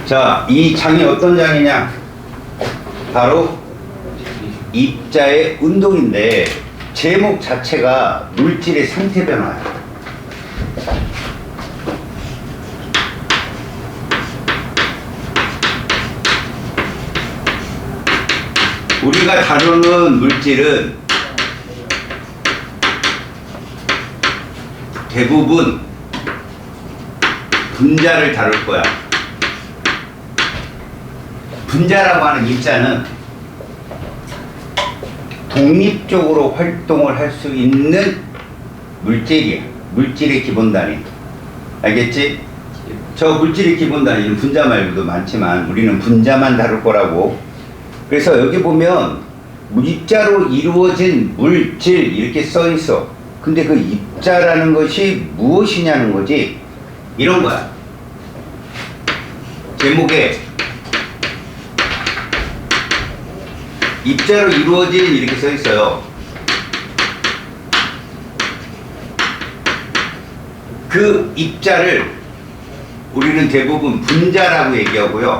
자, 이 장이 어떤 장이냐? 바로 입자의 운동인데 제목 자체가 물질의 상태 변화야. 우리가 다루는 물질은 대부분 분자를 다룰 거야. 분자라고 하는 입자는 독립적으로 활동을 할 수 있는 물질이야. 물질의 기본 단위. 알겠지? 저 물질의 기본 단위는 분자 말고도 많지만 우리는 분자만 다룰 거라고. 그래서 여기 보면 입자로 이루어진 물질 이렇게 써 있어. 근데 그 입자라는 것이 무엇이냐는 거지. 이런 거야. 제목에 입자로 이루어진 이렇게 써 있어요. 그 입자를 우리는 대부분 분자라고 얘기하고요.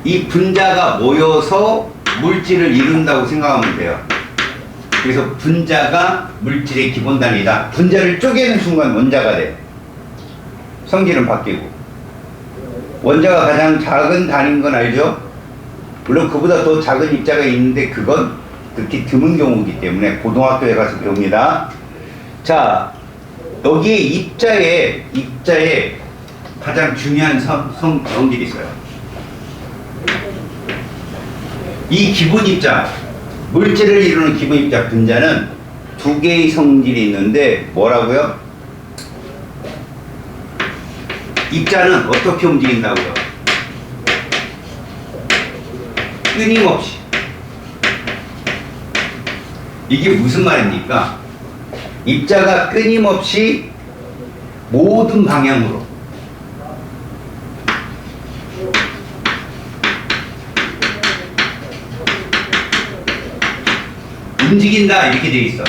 이 분자가 모여서 물질을 이룬다고 생각하면 돼요. 그래서 분자가 물질의 기본 단위다. 분자를 쪼개는 순간 원자가 돼. 성질은 바뀌고. 원자가 가장 작은 단위인 건 알죠? 물론 그보다 더 작은 입자가 있는데 그건 극히 드문 경우이기 때문에 고등학교에 가서 배웁니다. 자, 여기에 입자에 가장 중요한 성질이 있어요. 이 기본 입자, 물질을 이루는 기본 입자 분자는 두 개의 성질이 있는데 뭐라고요? 입자는 어떻게 움직인다고요? 끊임없이. 이게 무슨 말입니까? 입자가 끊임없이 모든 방향으로 움직인다 이렇게 되어 있어.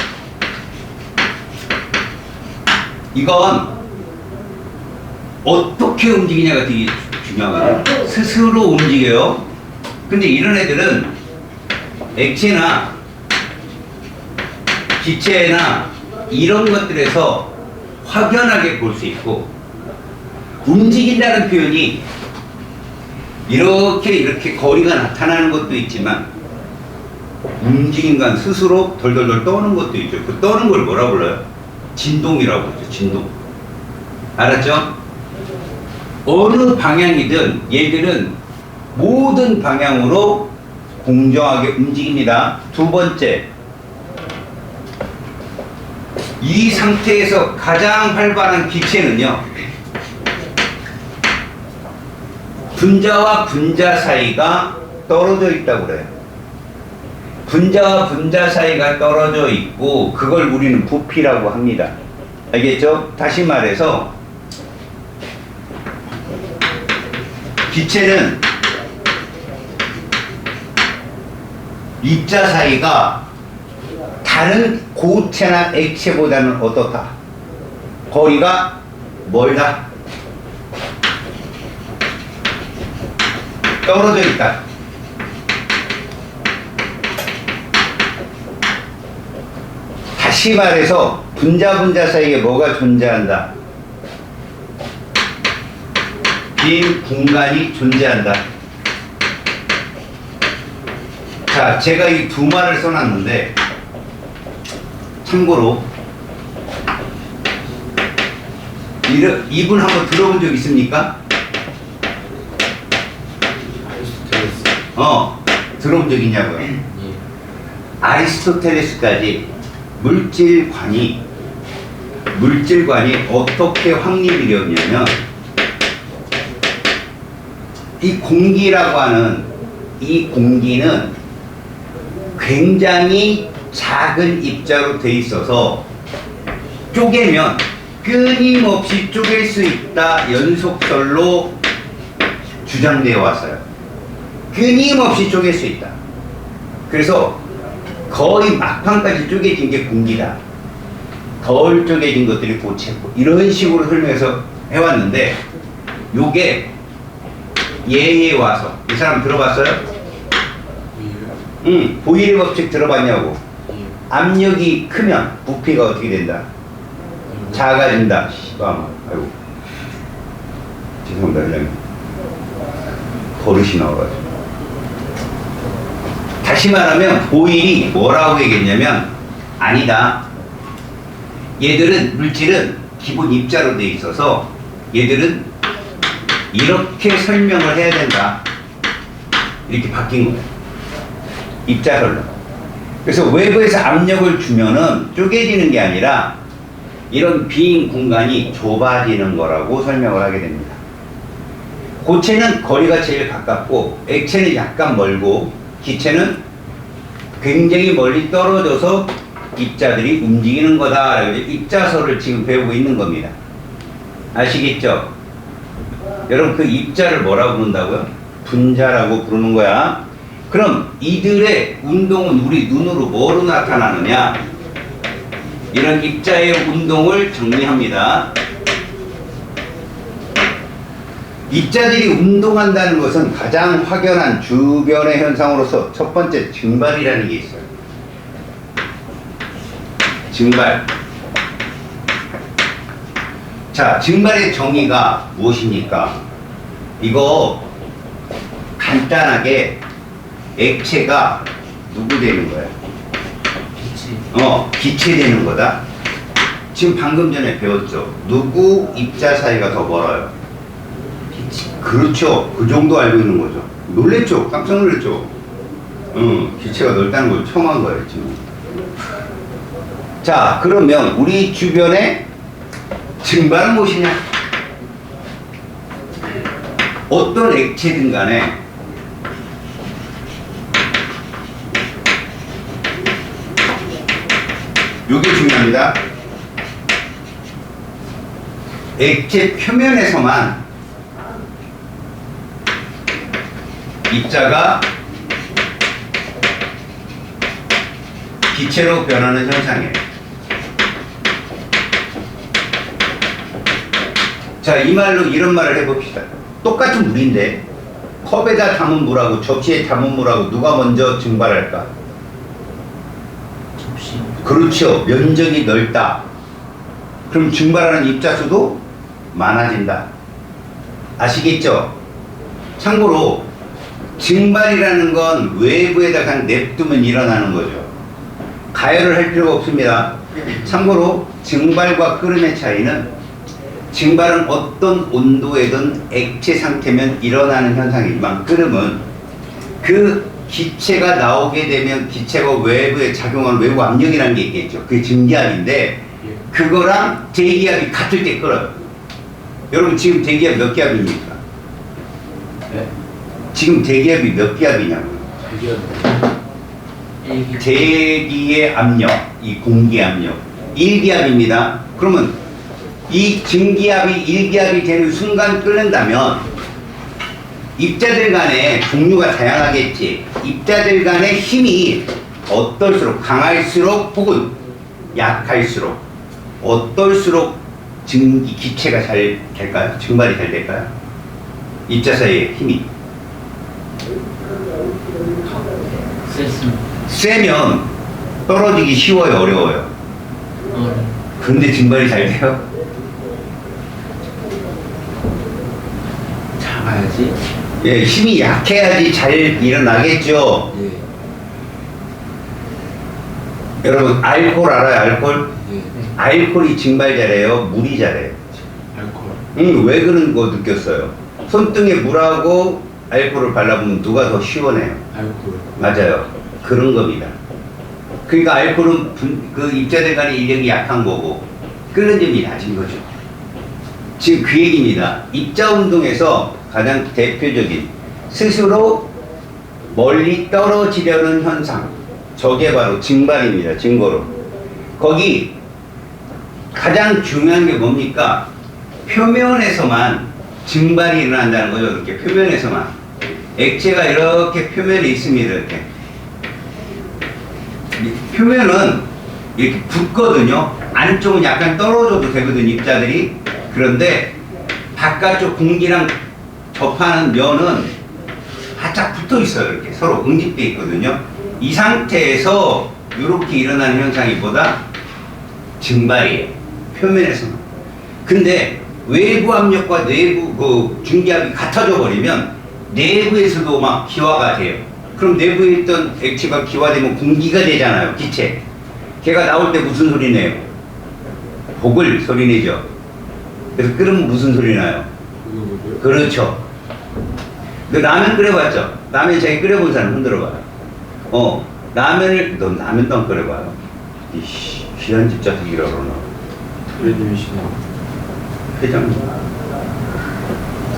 이건 어떻게 움직이냐가 되게 중요하거든요. 스스로 움직여요. 근데 이런 애들은 액체나 기체나 이런 것들에서 확연하게 볼 수 있고, 움직인다는 표현이 이렇게 거리가 나타나는 것도 있지만 움직인 건 스스로 덜덜덜 떠는 것도 있죠. 그 떠는 걸 뭐라 불러요? 진동이라고 그러죠. 진동. 알았죠? 어느 방향이든 얘들은 모든 방향으로 공정하게 움직입니다. 두 번째, 이 상태에서 가장 활발한 기체는요, 분자와 분자 사이가 떨어져 있다고 그래요. 분자와 분자 사이가 떨어져 있고 그걸 우리는 부피라고 합니다. 알겠죠? 다시 말해서 기체는 입자 사이가 다른 고체나 액체보다는 어떻다? 거리가 멀다. 떨어져 있다. 다시 말해서 분자 사이에 뭐가 존재한다? 빈 공간이 존재한다. 자, 제가 이 두 말을 써놨는데 참고로 이분 한번 들어본 적 있습니까? 들어본 적 있냐고요? 아리스토텔레스까지 물질관이 어떻게 확립이 되었냐면, 이 공기라고 하는 이 공기는 굉장히 작은 입자로 돼 있어서 쪼개면 끊임없이 쪼갤 수 있다 연속설로 주장되어 왔어요. 끊임없이 쪼갤 수 있다. 그래서 거의 막판까지 쪼개진 게 공기다. 덜 쪼개진 것들이 고체고, 이런 식으로 설명해서 해왔는데, 요게 예에 와서. 이 사람 들어봤어요? 응. 보일의 법칙 들어봤냐고. 압력이 크면 부피가 어떻게 된다? 작아진다. 아이고. 죄송합니다, 회장님. 버릇이 나와가지고. 다시 말하면 보일이 뭐라고 얘기했냐면 아니다. 얘들은 물질은 기본 입자로 돼 있어서 얘들은 이렇게 설명을 해야 된다. 이렇게 바뀐 거예요. 입자설로. 그래서 외부에서 압력을 주면은 쪼개지는 게 아니라 이런 빈 공간이 좁아지는 거라고 설명을 하게 됩니다. 고체는 거리가 제일 가깝고 액체는 약간 멀고 기체는 굉장히 멀리 떨어져서 입자들이 움직이는 거다. 입자설을 지금 배우고 있는 겁니다. 아시겠죠? 여러분 그 입자를 뭐라고 부른다고요? 분자라고 부르는 거야. 그럼 이들의 운동은 우리 눈으로 뭐로 나타나느냐? 이런 입자의 운동을 정리합니다. 입자들이 운동한다는 것은 가장 확연한 주변의 현상으로서 첫 번째 증발이라는 게 있어요. 증발. 자, 증발의 정의가 무엇입니까? 이거 간단하게 액체가 누구 되는 거야? 기체 되는 거다. 지금 방금 전에 배웠죠. 누구 입자 사이가 더 멀어요? 기체. 그렇죠. 그 정도 알고 있는 거죠. 놀랬죠? 깜짝 놀랐죠? 기체가 넓다는 걸 처음 한 거예요, 지금. 자, 그러면 우리 주변에 증발은 무엇이냐? 어떤 액체든 간에 이게 중요합니다. 액체 표면에서만 입자가 기체로 변하는 현상이에요. 자, 이 말로 이런 말을 해봅시다. 똑같은 물인데 컵에다 담은 물하고 접시에 담은 물하고 누가 먼저 증발할까? 접시. 그렇죠. 면적이 넓다. 그럼 증발하는 입자 수도 많아진다. 아시겠죠? 참고로 증발이라는 건 외부에다 그냥 냅두면 일어나는 거죠. 가열을 할 필요가 없습니다. 참고로 증발과 끓음의 차이는 증발은 어떤 온도에든 액체 상태면 일어나는 현상이지만 끓음은 그 기체가 나오게 되면 기체가 외부에 작용하는 외부 압력이라는 게 있겠죠. 그게 증기압인데 그거랑 대기압이 같을 때 끓어요. 여러분 지금 대기압 몇 기압입니까? 네? 지금 대기압이 몇 기압이냐고요? 대기의 압력, 이 공기 압력 1기압입니다. 그러면 이 증기압이 1기압이 되는 순간 끓는다면 입자들 간의 종류가 다양하겠지. 입자들 간의 힘이 어떨수록 강할수록 혹은 약할수록 어떨수록 기체가 잘 될까요? 증발이 잘 될까요? 입자 사이의 힘이 세면 떨어지기 쉬워요, 어려워요? 근데 증발이 잘 돼요? 작아야지. 예, 힘이 약해야지 잘 일어나겠죠. 예. 여러분 알코올 알아요? 알코올? 예. 알코올이 증발 잘해요? 물이 잘해요? 알코올. 왜 그런 거 느꼈어요? 손등에 물하고 알코올을 발라보면 누가 더 시원해요? 알코올. 맞아요. 그런 겁니다. 그러니까 알코올은 그 입자들 간의 인력이 약한 거고 끓는 점이 낮은 거죠. 지금 그 얘기입니다. 입자 운동에서 가장 대표적인 스스로 멀리 떨어지려는 현상, 저게 바로 증발입니다. 증거로. 거기 가장 중요한 게 뭡니까? 표면에서만 증발이 일어난다는 거죠. 이렇게 표면에서만. 액체가 이렇게 표면에 있습니다. 이렇게. 표면은 이렇게 붙거든요. 안쪽은 약간 떨어져도 되거든요. 입자들이. 그런데 바깥쪽 공기랑 접하는 면은 바짝 붙어 있어요. 이렇게 서로 응집돼 있거든요. 이 상태에서 이렇게 일어나는 현상이 보다 증발이에요. 표면에서는. 근데 외부 압력과 내부 그 중기압이 같아져 버리면 내부에서도 막 기화가 돼요. 그럼 내부에 있던 액체가 기화되면 공기가 되잖아요. 기체. 걔가 나올 때 무슨 소리 내요? 보글 소리 내죠. 그래서 끓으면 무슨 소리 나요? 그렇죠. 너 라면 끓여봤죠? 라면 자기 끓여본 사람 흔들어봐요. 라면을, 넌 라면도 안 끓여봐요. 이씨, 귀한 집 자식이라 그러나. 회장님이시나? 회장님.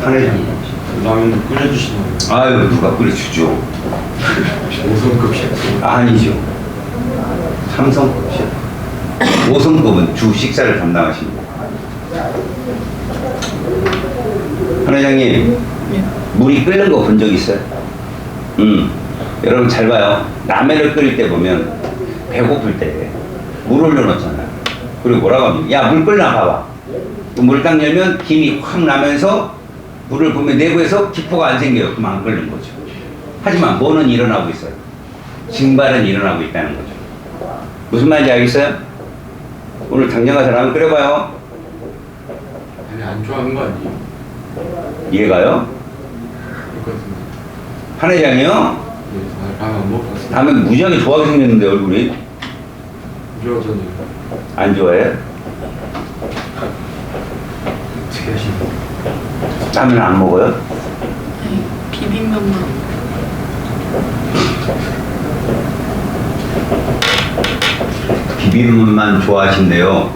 한 회장님. 라면도 끓여주시나요? 아유, 누가 끓여주죠? 5성급 셰프. 아니죠. 3성급 셰프. 5성급은 주 식사를 담당하십니다. 한 회장님, 물이 끓는 거 본 적 있어요? 여러분 잘 봐요. 라면을 끓일 때 보면 배고플 때 물 올려놓잖아요. 그리고 뭐라고 합니까? 야, 물 끓나 봐봐. 물 딱 열면 김이 확 나면서 물을 보면 내부에서 기포가 안 생겨요. 그럼 안 끓는 거죠. 하지만 뭐는 일어나고 있어요? 증발은 일어나고 있다는 거죠. 무슨 말인지 알겠어요? 오늘 당장 가서 라면 끓여봐요. 아니, 안 좋아하는 거 아니에요? 이해가요? 그렇거든요. 한 회장이요? 네, 라면 안 먹었어요. 라면 무지하게 좋아하게 생겼는데 얼굴이. 좋아하잖아요. 안 좋아해? 어떻게 하시는 거예요? 라면 안 먹어요? 아니, 비빔면만. 비빔면만 좋아하신대요.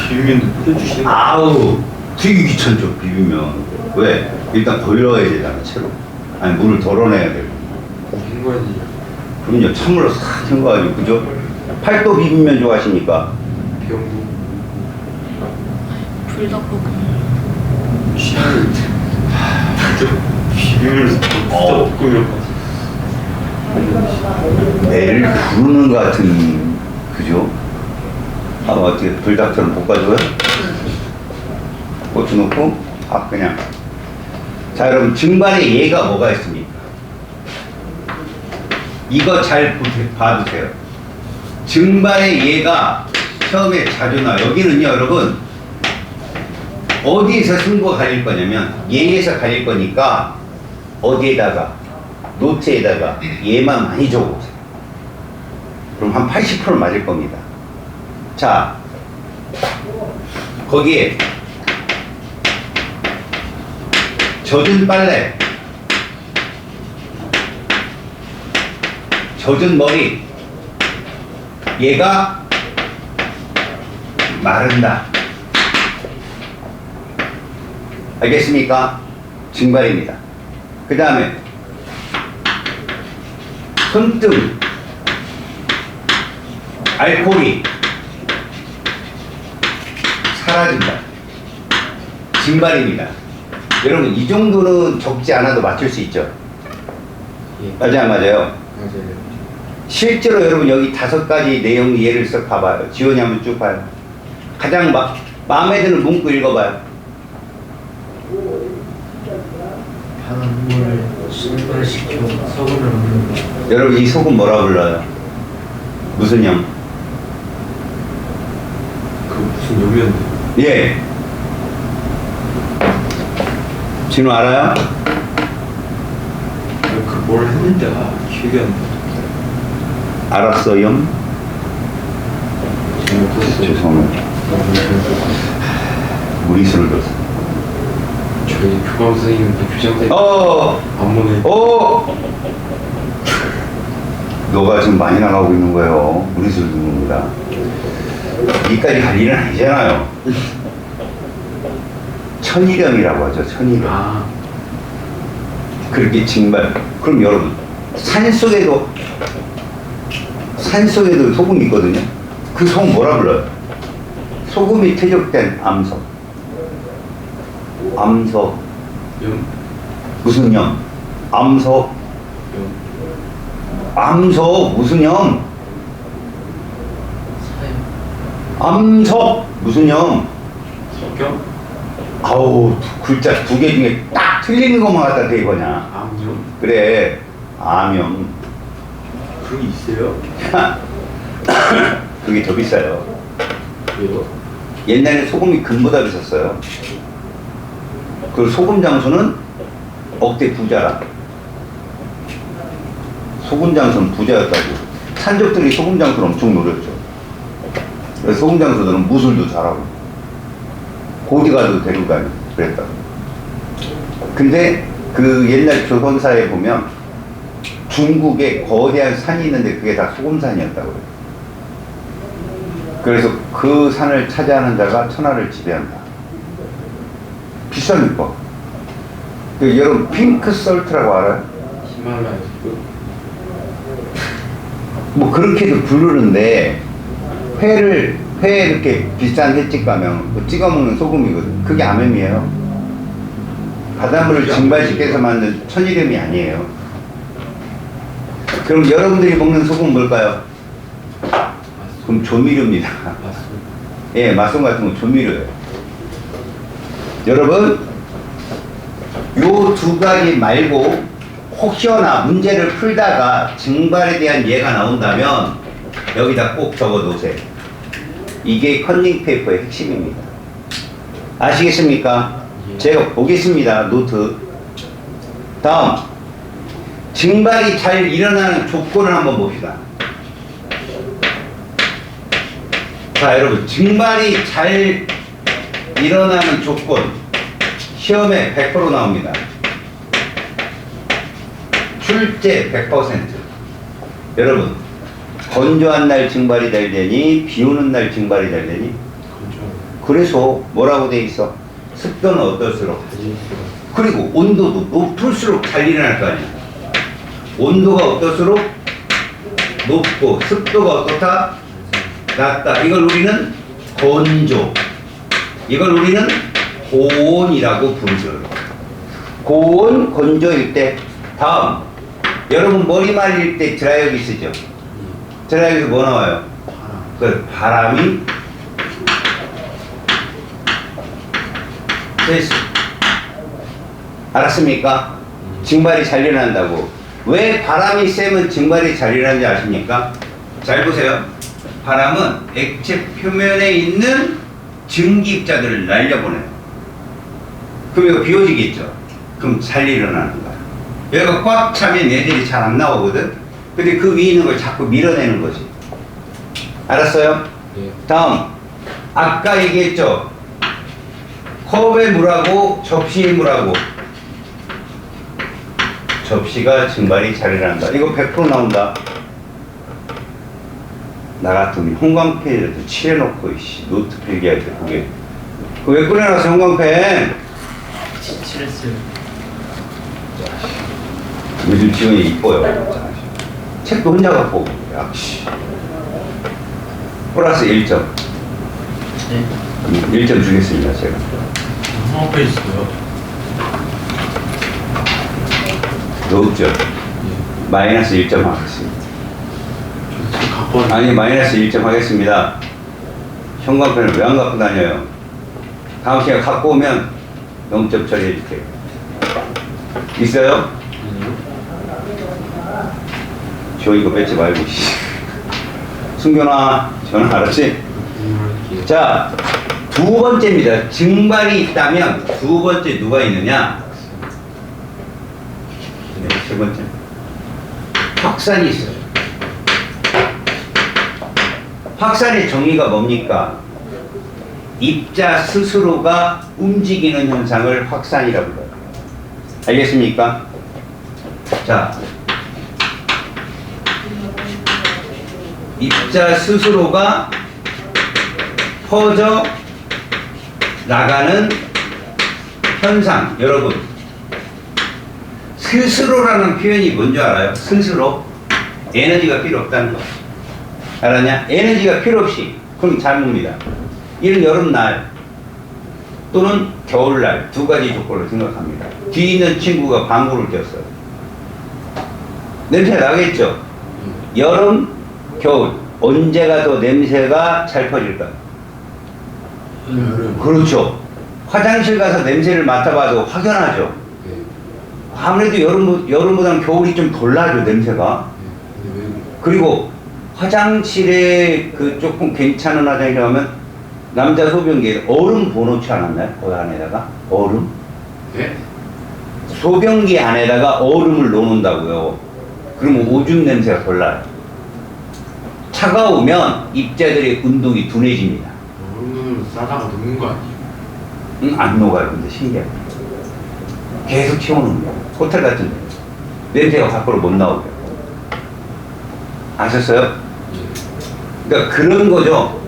비빔면도 끓여주시는 거 아우, 되게 귀찮죠, 비빔면. 왜? 일단 걸러야 되잖아, 채로. 아니, 물을 덜어내야 되고. 헹궈야지. 그럼요, 찬물로 싹 헹궈가지고, 그죠? 팔도 비빔면 좋아하시니까. 병구. 불닭볶음면. 취향이. 비빔면을 어. 붓다 붓고 이런 거. 매를 부르는 것 같은, 그죠? 어떻게 불닭처럼 볶아줘요? 고추 넣고, 그냥. 자, 여러분, 증발의 예가 뭐가 있습니까? 이거 잘 봐두세요. 증발의 예가 처음에 자주 나와요. 여기는요, 여러분, 어디에서 승부가 갈릴 거냐면, 예에서 갈릴 거니까, 어디에다가, 노트에다가 예만 많이 적어보세요. 그럼 한 80% 맞을 겁니다. 자, 거기에 젖은 빨래, 젖은 머리, 얘가 마른다. 알겠습니까? 증발입니다. 그 다음에 손등, 알코올이 사라진다. 증발입니다. 여러분, 이 정도는 적지 않아도 맞출 수 있죠? 예. 맞아요, 안 맞아요? 맞아요. 실제로 여러분 여기 5가지 내용 예를 쓱 봐봐요. 지원이 한번 쭉 봐요. 가장 마음에 드는 문구 읽어봐요. 바람을 증발시켜 소금을 넣는 것. 여러분 이 소금 뭐라 불러요? 무슨 염? 그 무슨 염이었는데. 예. 진우 알아요? 그 뭘 했는데 기억이 안 나. 알았어 염? 잘못했어요. 죄송합니다. 무리수를 뒀어. 저희 교감 선생님인데 교장 선생님 어! 안무네. 어! 너가 지금 많이 나가고 있는 거예요. 무리수를 두는 겁니다. 여기까지 갈 일은 아니잖아요. 천일염이라고 하죠. 천일염. 아, 그렇게 증발. 그럼 여러분 산속에도 소금이 있거든요. 그 소금 뭐라 불러요? 소금이 퇴적된 암석. 암석. 염? 무슨 염? 암석. 염. 암석 무슨 염? 사용. 암석 무슨 염? 석염? 아우 글자 2개 중에 딱 틀리는 것만 갖다 대입하냐. 암요? 그래, 암염. 그런 게 있어요? 그게 더 비싸요. 왜요? 옛날에 소금이 금보다 비쌌어요. 그 소금 장수는 억대 부자라. 소금 장수는 부자였다고. 산적들이 소금 장수를 엄청 노렸죠. 그래서 소금 장수들은 무술도 잘하고 고디 가도 데리고 다니고 그랬다고. 근데 그 옛날 조선사에 보면 중국에 거대한 산이 있는데 그게 다 소금산이었다고 그래요. 그래서 그 산을 차지하는 자가 천하를 지배한다. 비싼 거. 그 여러분 핑크 솔트라고 알아요? 히말라야스요? 뭐 그렇게도 부르는데 회에 이렇게 비싼 횟집 가면 그 찍어 먹는 소금이거든. 그게 암염이에요. 바닷물을 증발시켜서 만든 천일염이 아니에요. 그럼 여러분들이 먹는 소금은 뭘까요? 그럼 조미료입니다. 맞습니다. 예, 맛송 같은 건 조미료예요. 여러분, 요 두 가지 말고 혹여나 문제를 풀다가 증발에 대한 예가 나온다면 여기다 꼭 적어 놓으세요. 이게 컨닝 페이퍼의 핵심입니다. 아시겠습니까? 예. 제가 보겠습니다. 노트. 다음, 증발이 잘 일어나는 조건을 한번 봅시다. 자, 여러분, 증발이 잘 일어나는 조건 시험에 100% 나옵니다. 출제 100%. 여러분, 건조한 날 증발이 잘 되니 비 오는 날 증발이 잘 되니? 그렇죠. 그래서 뭐라고 돼 있어? 습도는 어떨수록, 그리고 온도도 높을수록 잘 일어날 거 아니야. 온도가 어떨수록 높고 습도가 어떻다? 낮다. 이걸 우리는 건조, 이걸 우리는 고온이라고 부르죠. 고온, 건조일 때. 다음, 여러분 머리 말릴 때 드라이어기 쓰죠? 드라이어기에서 뭐 나와요? 그 바람이 됐어. 알았습니까? 증발이 잘 일어난다고. 왜 바람이 세면 증발이 잘 일어나는지 아십니까? 잘 보세요. 바람은 액체 표면에 있는 증기입자들을 날려보내요. 그럼 이거 비워지겠죠? 그럼 잘 일어나는 거야. 여기가 꽉 차면 얘들이 잘 안 나오거든? 근데 그 위에 있는 걸 자꾸 밀어내는 거지. 알았어요? 예. 다음, 아까 얘기했죠? 컵의 물하고 접시의 물하고. 접시가 증발이 잘 일어난다. 이거 100% 나온다. 나 같으면 형광펜이라도 칠해놓고 노트 필기할 때 그게 왜 꺼내놨어 형광펜? 칠했어요. 요즘 지원이 이뻐요. 책도 혼자 갖고 오고 역시 플러스 1점. 네. 1점 주겠습니다 제가. 앞에 있어요. 높죠? 마이너스 1점 하겠습니다. 지금 갖고 왔는데 아니 마이너스 1점 하겠습니다. 형광펜을 왜 안 갖고 다녀요? 다음 시간에 갖고 오면 0점 처리해 줄게요. 있어요? 저 이거 뺏지 말고 숨겨놔. 전화 알았지? 자, 두 번째입니다. 증발이 있다면 두 번째 누가 있느냐? 네, 세 번째 확산이 있어요. 확산의 정의가 뭡니까? 입자 스스로가 움직이는 현상을 확산이라고 해요. 알겠습니까? 자, 입자 스스로가 퍼져 나가는 현상. 여러분, 스스로라는 표현이 뭔지 알아요? 스스로. 에너지가 필요 없다는 거. 알았냐? 에너지가 필요 없이. 그럼 잘 묵니다. 이런 여름날 또는 겨울날 두 가지 조건을 생각합니다. 뒤에 있는 친구가 방구를 꼈어요. 냄새 나겠죠? 여름, 겨울 언제가 더 냄새가 잘 퍼질까요? 그렇죠. 화장실 가서 냄새를 맡아봐도 확연하죠. 아무래도 여름보다는 겨울이 좀 덜 나죠, 냄새가. 근데 왜 그리고 화장실에 그 조금 괜찮은 화장실 가면 남자 소변기에 얼음 부어놓지 않았나요? 그 안에다가 얼음? 네? 소변기 안에다가 얼음을 넣어놓는다고요. 그러면 오줌 냄새가 덜 나요. 차가우면 입자들의 운동이 둔해집니다. 얼음을 싸다가 녹는 거 아니에요? 응, 안 녹아요. 근데 신기하게. 계속 채워놓는 거예요. 호텔 같은 데. 냄새가 밖으로 못 나오게. 아셨어요? 예. 그러니까 그런 거죠.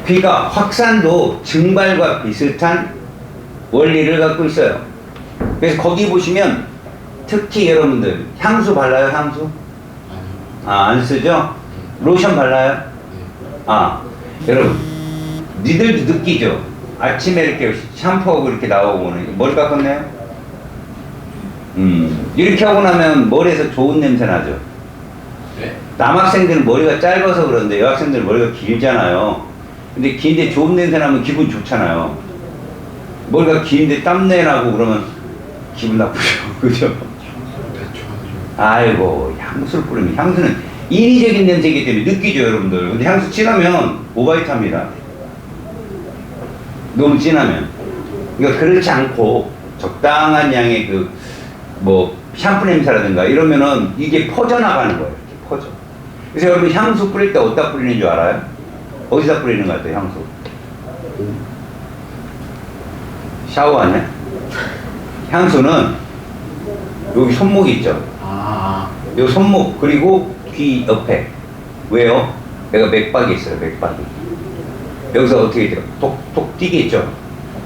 그러니까 확산도 증발과 비슷한 원리를 갖고 있어요. 그래서 거기 보시면 특히 여러분들 향수 발라요? 향수? 아니요. 아, 안 쓰죠? 로션 발라요? 네. 아, 여러분 니들도 느끼죠? 아침에 이렇게 샴푸하고 이렇게 나오고는 머리 깎았네요? 이렇게 하고 나면 머리에서 좋은 냄새 나죠? 네? 남학생들은 머리가 짧아서 그런데 여학생들은 머리가 길잖아요. 근데 긴데 좋은 냄새 나면 기분 좋잖아요. 머리가 긴데 땀내 나고 그러면 기분 나쁘죠. 그죠? 향수를 대충하죠. 아이고, 향수를 뿌리면 향수는 인위적인 냄새이기 때문에 느끼죠, 여러분들. 근데 향수 진하면 오바이트합니다. 너무 진하면. 그러니까 그렇지 않고 적당한 양의 샴푸 냄새라든가 이러면은 이게 퍼져나가는 거예요. 이렇게 퍼져. 그래서 여러분 향수 뿌릴 때 어디다 뿌리는 줄 알아요? 어디다 뿌리는 것 같아요, 향수? 샤워 아니야? 향수는 여기 손목 있죠? 요 손목 그리고 귀 옆에. 왜요? 내가 맥박이 있어요, 맥박이. 여기서 어떻게 돼요? 톡톡 뛰겠죠?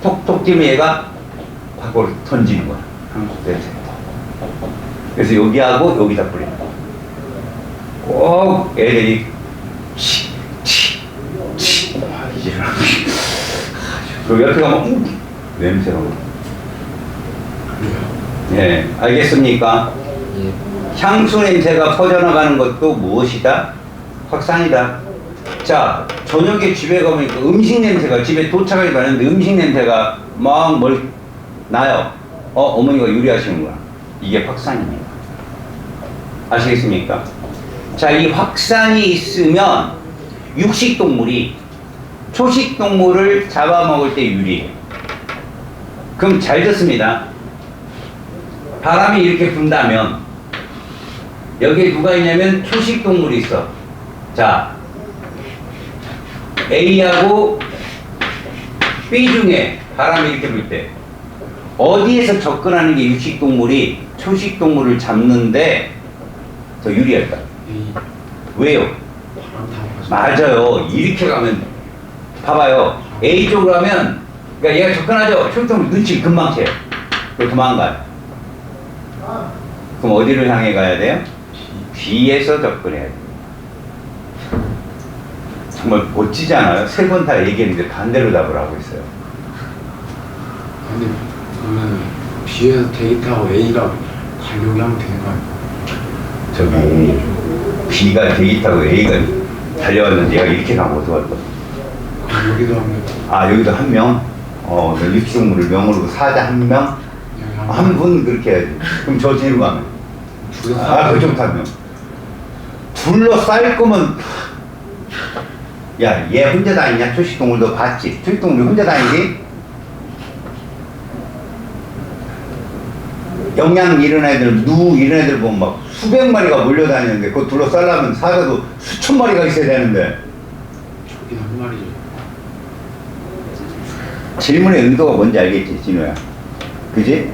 톡톡 뛰면 얘가 밖으로 던지는 거야. 향수 냄새. 그래서 여기하고 여기다 뿌리는 거야. 꼭 애들이 이제 그 옆에 가면 냄새가 예, 알겠습니까? 예. 향수 냄새가 퍼져나가는 것도 무엇이다? 확산이다. 자, 저녁에 집에 가면 음식 냄새가 집에 도착하지 않았는데 음식 냄새가 막 나요. 어머니가 요리하시는구나. 이게 확산입니다. 아시겠습니까? 자, 이 확산이 있으면 육식동물이 초식동물을 잡아먹을 때 유리해요. 그럼 잘 듣습니다. 바람이 이렇게 분다면 여기에 누가 있냐면 초식동물이 있어. 자, A하고 B 중에 바람이 이렇게 불 때 어디에서 접근하는 게 육식동물이 초식동물을 잡는데 더 유리할까요? 에이, 왜요? 바람 타고 가죠. 맞아요. 이렇게 가면 봐봐요. A 쪽으로 가면 그러니까 얘가 접근하죠. 초식동물 눈치 금방 채요. 그리고 도망가요. 그럼 어디를 향해 가야 돼요? 뒤에서 접근해야 돼요. 정말 멋지지 않아요? 세 번 다 얘기했는데 반대로 답을 하고 있어요. 근데 그러면 B에서 데이트하고 A가 달려오게 하면 되는 거 아니에요? 저기 B가 데이트하고 A가 달려왔는데 얘가 이렇게 가면 어떡할 거야? 그럼 여기도 하면 아, 여기도 한 명? 육식동물을 명으로 사자 한 명? 여기 한 분 그렇게 해야지. 그럼 저 뒤로 가면? 그좀 가면. 둘러싸일 거면 야, 얘 혼자 다니냐? 초식동물 너 봤지? 초식동물 혼자 다니지? 영양 이런 애들, 누 이런 애들 보면 막 수백 마리가 몰려다니는데 그거 둘러싸려면 사자도 수천 마리가 있어야 되는데. 저긴 한 마리죠. 질문의 의도가 뭔지 알겠지, 진호야? 그지?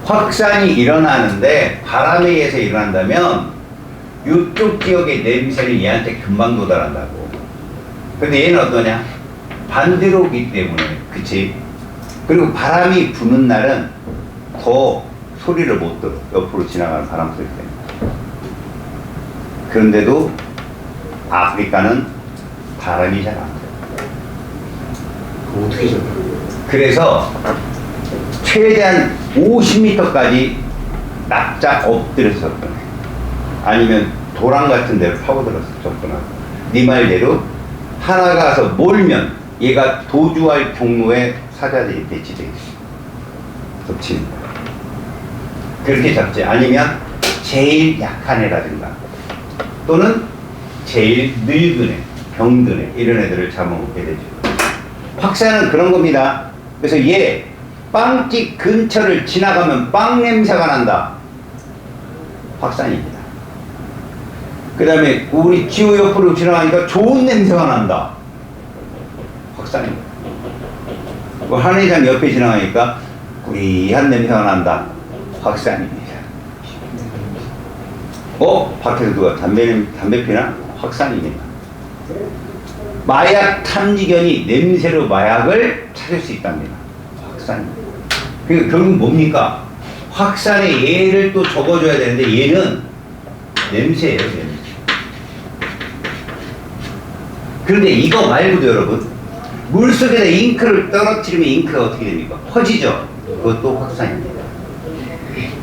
확산이 일어나는데 바람에 의해서 일어난다면 이쪽 지역의 냄새는 얘한테 금방 도달한다고. 근데 얘는 어떠냐? 반대로 오기 때문에, 그치? 그리고 바람이 부는 날은 더 소리를 못 들어. 옆으로 지나가는 바람 소리 때문에. 그런데도 아프리카는 바람이 잘 안 돼요. 그거 어떻게 잡아요? 그래서 최대한 50m까지 납작 엎드려서 접근해. 아니면 도랑 같은 데로 파고들어서 접근하고. 네 말대로 하나 가서 몰면 얘가 도주할 경로에 사자들이 배치되어 있어. 덮치는 거야. 그렇게 잡지. 아니면 제일 약한 애라든가 또는 제일 늙은 애, 병든 애 이런 애들을 잡아먹게 되죠. 확산은 그런 겁니다. 그래서 얘 빵집 근처를 지나가면 빵 냄새가 난다. 확산입니다. 그 다음에 우리 지우 옆으로 지나가니까 좋은 냄새가 난다. 확산입니다. 한 회장 옆에 지나가니까 꾸리한 냄새가 난다. 확산입니다. 밖에서 누가 담배 피나? 확산입니다. 마약 탐지견이 냄새로 마약을 찾을 수 있답니다. 확산입니다. 그러니까 결국 뭡니까? 확산의 예를 또 적어줘야 되는데 얘는 냄새예요, 냄새. 그런데 이거 말고도 여러분, 물속에다 잉크를 떨어뜨리면 잉크가 어떻게 됩니까? 퍼지죠? 그것도 확산입니다.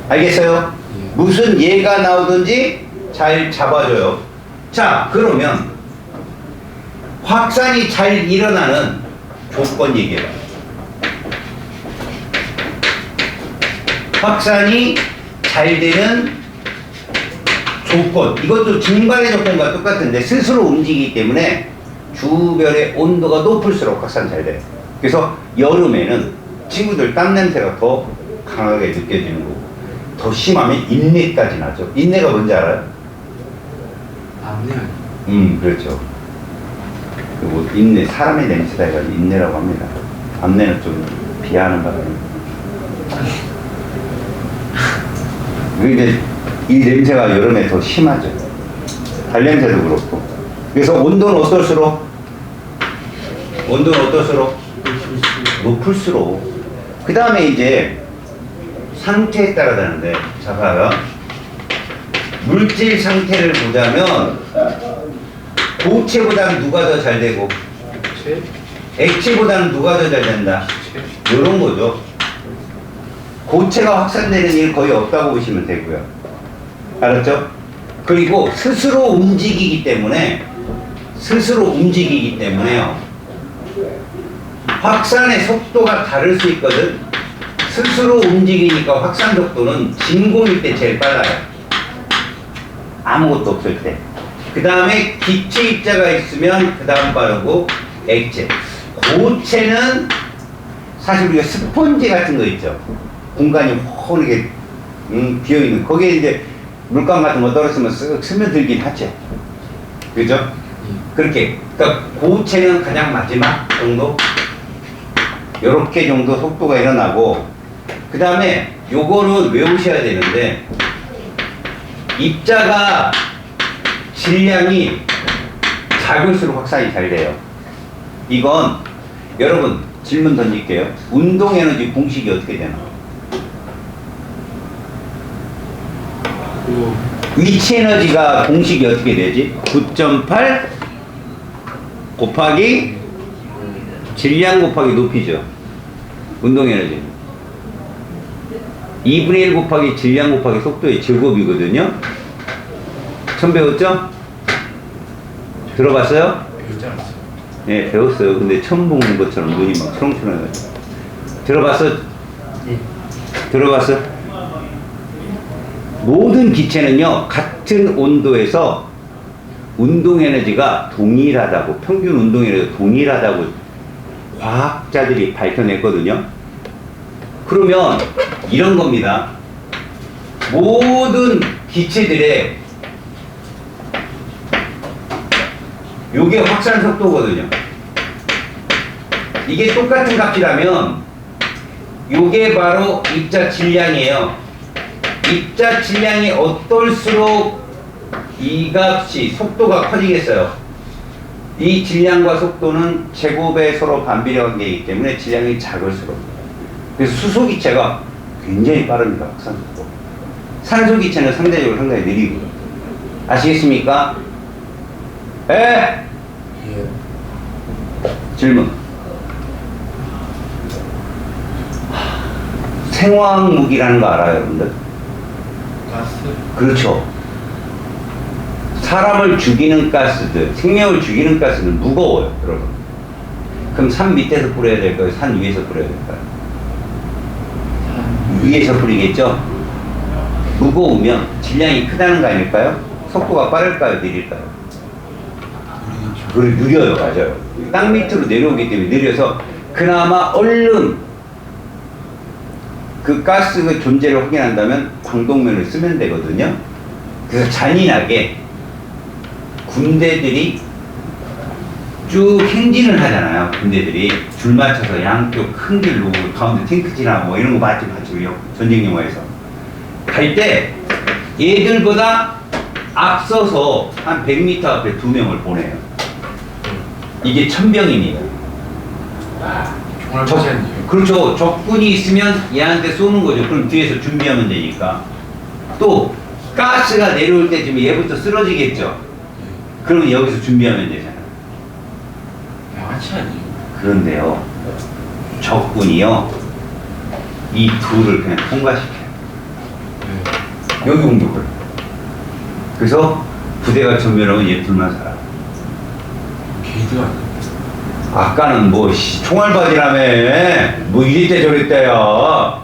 알겠어요? 무슨 예가 나오든지 잘 잡아줘요. 자, 그러면 확산이 잘 일어나는 조건 얘기해봐. 확산이 잘 되는 조건, 이것도 증발의 조건과 똑같은데 스스로 움직이기 때문에 주변의 온도가 높을수록 확산 잘 돼요. 그래서 여름에는 친구들 땀 냄새가 더 강하게 느껴지는 거고, 더 심하면 인내까지 나죠. 인내가 뭔지 알아요? 암내. 그렇죠. 그리고 인내, 사람의 냄새다 해가지고 인내라고 합니다. 암내는 좀 비하하는 바람에. 근데 이 냄새가 여름에 더 심하죠. 발냄새도 그렇고. 그래서 온도는 어떨수록? 높을수록. 그 다음에 이제 상태에 따라 다른데, 자, 봐요. 물질 상태를 보자면, 고체보다는 누가 더 잘 되고, 액체보다는 누가 더 잘 된다. 이런 거죠. 고체가 확산되는 일 거의 없다고 보시면 되고요. 알았죠? 그리고 스스로 움직이기 때문에요. 확산의 속도가 다를 수 있거든. 스스로 움직이니까 확산 속도는 진공일 때 제일 빨라요. 아무것도 없을 때. 그 다음에 기체 입자가 있으면 그 다음 빠르고, 액체. 고체는 사실 우리가 스펀지 같은 거 있죠. 공간이 훤하게 비어있는, 거기에 이제 물감 같은 거 떨어지면 쓱 스며들긴 하죠. 그죠? 그렇게. 그러니까 고체는 가장 마지막 정도? 요렇게 정도 속도가 일어나고, 그 다음에 요거는 외우셔야 되는데, 입자가 질량이 작을수록 확산이 잘 돼요. 이건 여러분 질문 던질게요. 운동 에너지 공식이 어떻게 되나? 위치 에너지가 공식이 어떻게 되지? 9.8 곱하기 질량 곱하기 높이죠. 운동 에너지 2분의 1 곱하기 질량 곱하기 속도의 제곱이거든요. 처음 배웠죠? 들어봤어요? 배우지 않았어요. 네, 배웠어요. 근데 처음 보는 것처럼 눈이 막 초롱초롱해가지고. 들어봤어? 네. 들어봤어? 모든 기체는요, 같은 온도에서 운동 에너지가 동일하다고, 평균 운동 에너지가 동일하다고 과학자들이 밝혀냈거든요. 그러면 이런 겁니다. 모든 기체들의 요게 확산 속도거든요. 이게 똑같은 값이라면 요게 바로 입자 질량이에요. 입자 질량이 어떨수록 이 값이 속도가 커지겠어요. 이 질량과 속도는 제곱에 서로 반비례 관계이기 때문에 질량이 작을수록. 그래서 수소기체가 굉장히 빠릅니다. 확산 속도. 산소기체는 상대적으로 상당히 느리고. 아시겠습니까? 예? 질문. 생화학무기라는 거 알아요, 여러분들? 가스. 그렇죠. 사람을 죽이는 가스들, 생명을 죽이는 가스는 무거워요, 여러분. 그럼 산 밑에서 뿌려야 될까요? 산 위에서 뿌려야 될까요? 위에서 뿌리겠죠? 무거우면 질량이 크다는 거 아닐까요? 속도가 빠를까요? 느릴까요? 그걸 느려요. 맞아요. 땅 밑으로 내려오기 때문에 느려서 그나마 얼른 그 가스 그 존재를 확인한다면 광동면을 쓰면 되거든요. 그래서 잔인하게 군대들이 쭉 행진을 하잖아요. 군대들이 줄 맞춰서 양쪽 큰 길로 가운데 탱크 지나고 뭐 이런 거 맞지 전쟁 영화에서 갈 때 얘들보다 앞서서 한 100m 앞에 2명을 보내요. 이게 천병입니다. 정말 파시한데요. 그렇죠. 적군이 있으면 얘한테 쏘는 거죠. 그럼 뒤에서 준비하면 되니까. 또 가스가 내려올 때쯤에 얘부터 쓰러지겠죠. 그러면 여기서 준비하면 되잖아요. 양아치 아니에요? 그런데요, 적군이요, 이 둘을 그냥 통과시켜요. 여기 공격을. 그래서 부대가 전멸하면 얘 둘만 살아. 게이드가 아니에요? 아까는 뭐 총알바지라며 뭐 이랬대 저랬대요.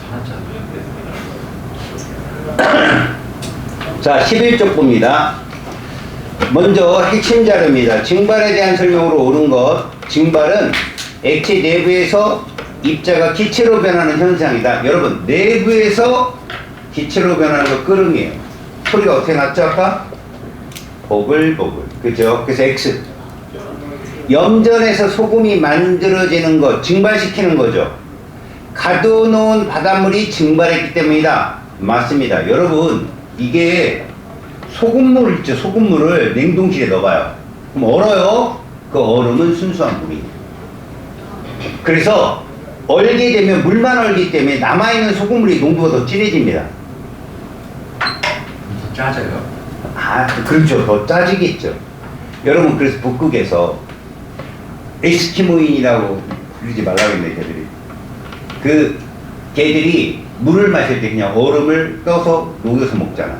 사라지 자, 11쪽 봅니다. 먼저 핵심 자료입니다. 징발에 대한 설명으로 옳은 것. 징발은 액체 내부에서 입자가 기체로 변하는 현상이다. 여러분, 내부에서 기체로 변하는 거 끄릉이에요. 소리가 어떻게 났죠 아까? 보글보글. 그죠? 그래서 X. 염전에서 소금이 만들어지는 것, 증발시키는 거죠. 가둬놓은 바닷물이 증발했기 때문이다. 맞습니다. 여러분, 이게 소금물 있죠. 소금물을 냉동실에 넣어봐요. 그럼 얼어요? 그 얼음은 순수한 물이에요. 그래서 얼게 되면 물만 얼기 때문에 남아있는 소금물이 농도가 더 진해집니다. 더 짜져요? 아, 그렇죠. 더 짜지겠죠. 여러분, 그래서 북극에서 에스키모인이라고 부르지 말라겠네, 걔들이. 걔들이 물을 마실 때 그냥 얼음을 떠서 녹여서 먹잖아.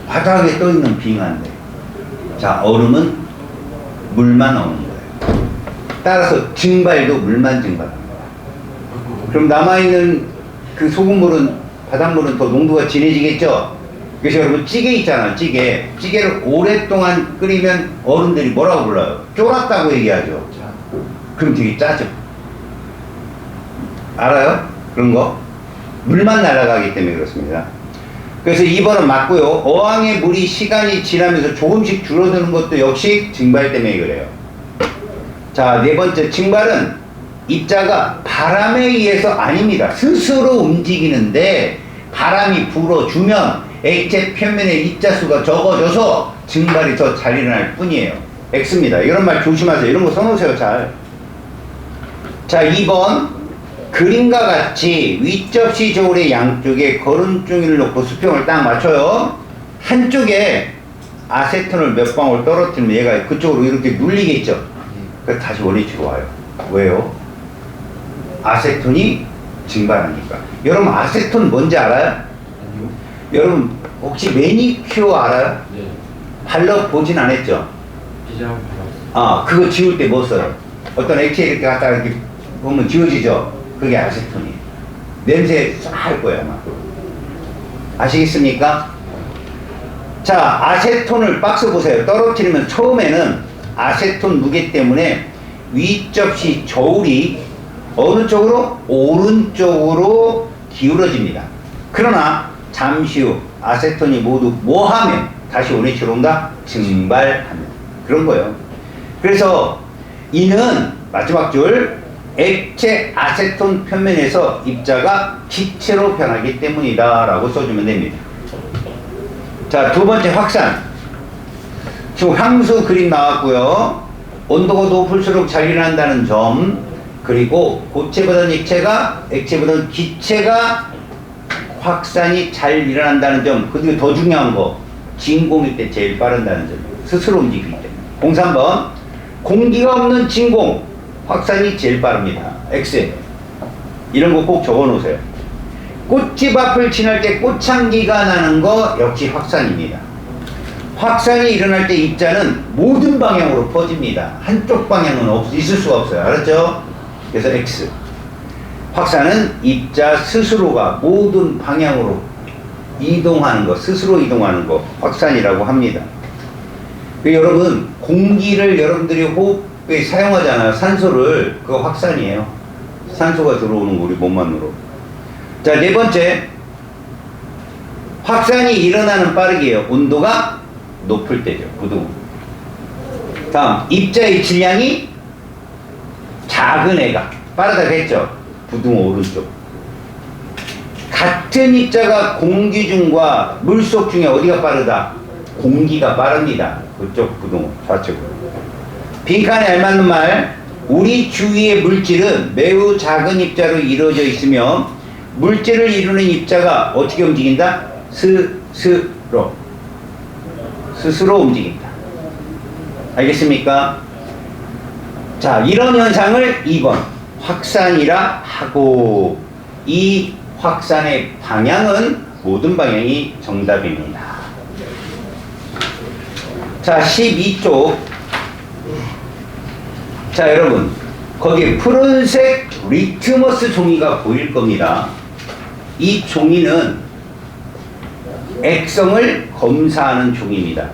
바닥에 떠있는 빙하인데. 자, 얼음은 물만 나오는 거예요. 따라서 증발도 물만 증발하는 거야. 그럼 남아있는 그 소금물은, 바닷물은 더 농도가 진해지겠죠? 그래서 여러분, 찌개 있잖아, 찌개. 찌개를 오랫동안 끓이면 어른들이 뭐라고 불러요? 쫄았다고 얘기하죠. 그럼 되게 짜죠. 알아요? 그런 거? 물만 날아가기 때문에 그렇습니다. 그래서 2번은 맞고요. 어항의 물이 시간이 지나면서 조금씩 줄어드는 것도 역시 증발 때문에 그래요. 자, 4번째, 증발은 입자가 바람에 의해서 아닙니다. 스스로 움직이는데 바람이 불어주면 액체 표면의 입자수가 적어져서 증발이 더 잘 일어날 뿐이에요. X입니다. 이런 말 조심하세요. 이런 거 써놓으세요, 잘. 자, 2번. 그림과 같이 윗접시 저울의 양쪽에 거름종이를 놓고 수평을 딱 맞춰요. 한쪽에 아세톤을 몇 방울 떨어뜨리면 얘가 그쪽으로 이렇게 눌리겠죠. 그래서 다시 원위치로 와요. 왜요? 아세톤이 증발하니까. 여러분, 아세톤 뭔지 알아요? 아니요. 여러분, 혹시 매니큐어 알아요? 네. 발라보진 않았죠? 피자 한번 발랐어요. 아, 그거 지울 때 뭐 써요? 어떤 액체 이렇게 갖다가 이렇게 보면 지워지죠? 그게 아세톤이에요. 냄새 쌀 거예요, 아마. 아시겠습니까? 자, 아세톤을 박스 보세요. 떨어뜨리면 처음에는 아세톤 무게 때문에 윗접시 저울이 어느 쪽으로? 오른쪽으로 기울어집니다. 그러나 잠시 후 아세톤이 모두 뭐 하면 다시 원위치로 온다? 증발하면. 그런 거예요. 그래서 이는 마지막 줄 액체 아세톤 표면에서 입자가 기체로 변하기 때문이다 라고 써주면 됩니다. 자, 2번째 확산. 지금 향수 그림 나왔고요. 온도가 높을수록 잘 일어난다는 점, 그리고 고체보다는 액체보다는 기체가 확산이 잘 일어난다는 점, 그리고 더 중요한 거, 진공일 때 제일 빠른다는 점, 스스로 움직이기 때문에. 03번. 공기가 없는 진공, 확산이 제일 빠릅니다. X. 이런 거 꼭 적어 놓으세요. 꽃집 앞을 지날 때 꽃향기가 나는 거 역시 확산입니다. 확산이 일어날 때 입자는 모든 방향으로 퍼집니다. 한쪽 방향은 있을 수가 없어요. 알았죠? 그래서 X. 확산은 입자 스스로가 모든 방향으로 이동하는 것, 스스로 이동하는 것, 확산이라고 합니다. 여러분, 공기를 여러분들이 호흡에 사용하잖아요. 산소를. 그거 확산이에요. 산소가 들어오는 거 우리 몸 안으로. 자, 네 번째. 확산이 일어나는 빠르게요. 온도가 높을 때죠. 부동. 다음, 입자의 질량이 작은 애가 빠르다고 했죠. 부등 오른쪽. 같은 입자가 공기 중과 물속 중에 어디가 빠르다? 공기가 빠릅니다. 그쪽 부등 좌측으로. 빈칸에 알맞는 말. 우리 주위의 물질은 매우 작은 입자로 이루어져 있으며 물질을 이루는 입자가 어떻게 움직인다? 스스로 움직인다. 알겠습니까? 자, 이런 현상을 2번 확산이라 하고, 이 확산의 방향은 모든 방향이 정답입니다. 자, 12쪽. 자, 여러분, 거기에 푸른색 리트머스 종이가 보일 겁니다. 이 종이는 액성을 검사하는 종이입니다.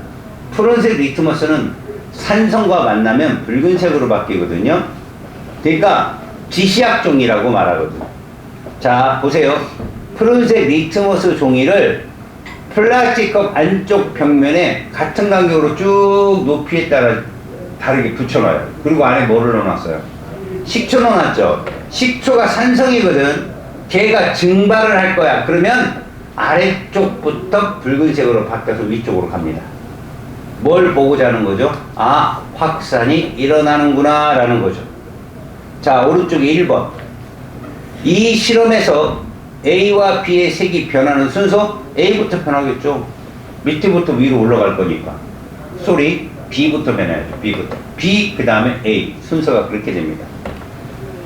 푸른색 리트머스는 산성과 만나면 붉은색으로 바뀌거든요. 그러니까 지시학 종이라고 말하거든요. 자, 보세요. 푸른색 리트머스 종이를 플라스틱컵 안쪽 벽면에 같은 간격으로 쭉 높이에 따라 다르게 붙여놔요. 그리고 안에 뭐를 넣어놨어요? 식초 넣어놨죠. 식초가 산성이거든. 걔가 증발을 할 거야. 그러면 아래쪽부터 붉은색으로 바뀌어서 위쪽으로 갑니다. 뭘 보고자 하는 거죠? 아, 확산이 일어나는구나 라는 거죠. 자, 오른쪽에 1번. 이 실험에서 A와 B의 색이 변하는 순서, A부터 변하겠죠. 밑에부터 위로 올라갈 거니까. 소리, B부터 변해야죠. B부터. B, 그 다음에 A. 순서가 그렇게 됩니다.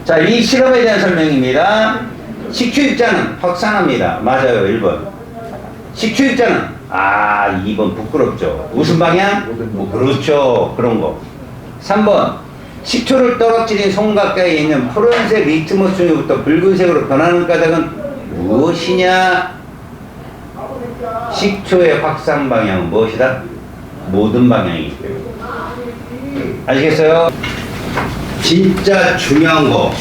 자, 이 실험에 대한 설명입니다. 식초 입자는 확산합니다. 맞아요. 1번. 식초 입자는 2번 부끄럽죠. 무슨 방향? 뭐 그렇죠. 그런 거. 3번. 식초를 떨어뜨린 손 가까이에 있는 푸른색 리트머스 종이부터 붉은색으로 변하는 까닭은 무엇이냐? 식초의 확산 방향은 무엇이다? 모든 방향이기 때문에. 아시겠어요? 진짜 중요한 거.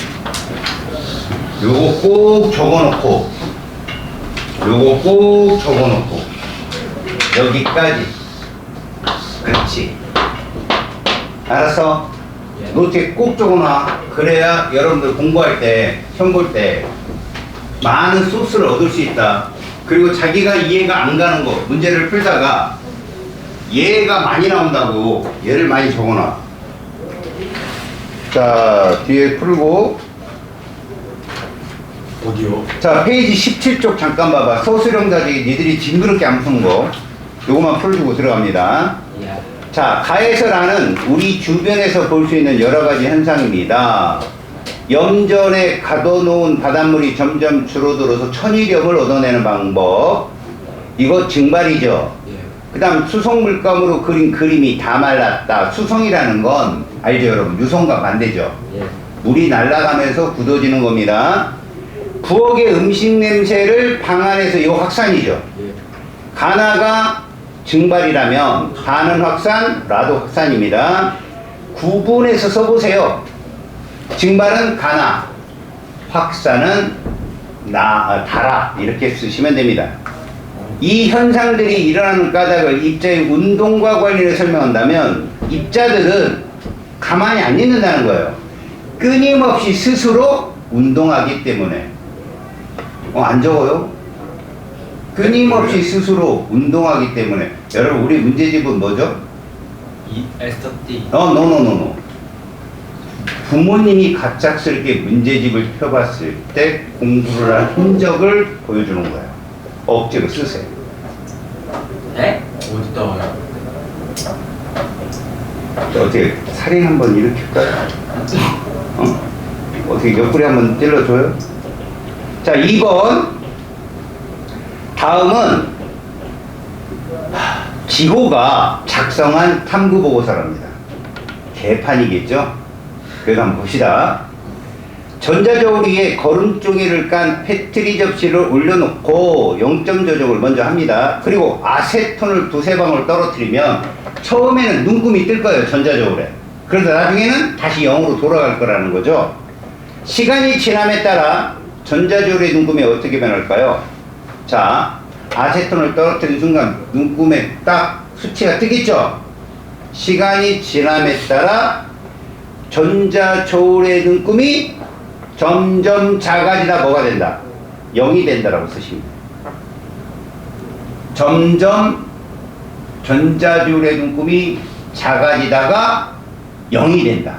요거 꼭 적어놓고, 요거 꼭 적어놓고, 여기까지 같이. 알았어? 노트에 꼭 적어놔. 그래야 여러분들 공부할 때, 시험 볼 때 많은 소스를 얻을 수 있다. 그리고 자기가 이해가 안 가는 거, 문제를 풀다가 얘가 많이 나온다고 얘를 많이 적어놔. 자, 뒤에 풀고. 어디요? 자, 페이지 17쪽 잠깐 봐봐. 서술형사지 니들이 징그럽게 안 푸는 거. 요거만 풀어주고 들어갑니다. 예. 자, 가해설하는 우리 주변에서 볼 수 있는 여러 가지 현상입니다. 염전에 가둬놓은 바닷물이 점점 줄어들어서 천일염을 얻어내는 방법. 이거 증발이죠. 예. 그 다음 수성물감으로 그린 그림이 다 말랐다. 수성이라는 건 알죠 여러분? 유성과 반대죠. 예. 물이 날아가면서 굳어지는 겁니다. 부엌의 음식 냄새를 방 안에서 이거 확산이죠. 예. 가나가 증발이라면 가는 확산, 라도 확산입니다. 구분해서 써보세요. 증발은 가나, 확산은 달아. 이렇게 쓰시면 됩니다. 이 현상들이 일어나는 까닭을 입자의 운동과 관련해 설명한다면 입자들은 가만히 안 있는다는 거예요. 끊임없이 스스로 운동하기 때문에. 안 적어요? 끊임없이 스스로 운동하기 때문에. 여러분, 우리 문제집은 뭐죠? ST. 노. 부모님이 갑작스럽게 문제집을 펴봤을 때 공부를 한 흔적을 보여주는 거예요. 억지로 쓰세요. 네? 어디 떠요? 어떻게 살인 한번 일으킬까요? 어떻게 옆구리 한번 찔러줘요? 자, 2번. 다음은 지호가 작성한 탐구보고서랍니다. 개판이겠죠? 그래서 한번 봅시다. 전자저울 위에 거름 종이를 깐 페트리 접시를 올려놓고 0점 조정을 먼저 합니다. 그리고 아세톤을 두세 방울 떨어뜨리면 처음에는 눈금이 뜰 거예요, 전자저울에. 그래서 나중에는 다시 0으로 돌아갈 거라는 거죠. 시간이 지남에 따라 전자저울의 눈금이 어떻게 변할까요? 자, 아세톤을 떨어뜨린 순간 눈금에 딱 수치가 뜨겠죠? 시간이 지남에 따라 전자저울의 눈금이 점점 작아지다 뭐가 된다? 0이 된다라고 쓰십니다. 점점 전자저울의 눈금이 작아지다가 0이 된다.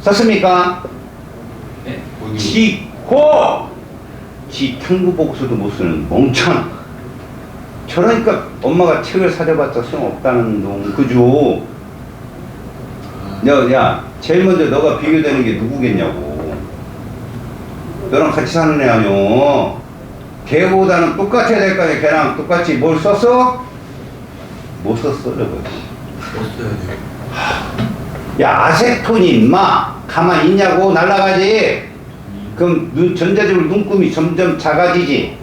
썼습니까? 네. 지 탐구 보고서도 못 쓰는 멍청. 저러니까 엄마가 책을 사줘봤자 소용없다는 놈, 그죠? 야, 제일 먼저 너가 비교되는 게 누구겠냐고. 너랑 같이 사는 애 아니오. 걔보다는 똑같아야 될 거 아니야. 걔랑 똑같이 뭘 썼어? 못 썼어, 저거. 썼어야 돼요. 야, 아세톤이 임마 가만히 있냐고. 날아가지. 그럼 전자적으로 눈금이 점점 작아지지.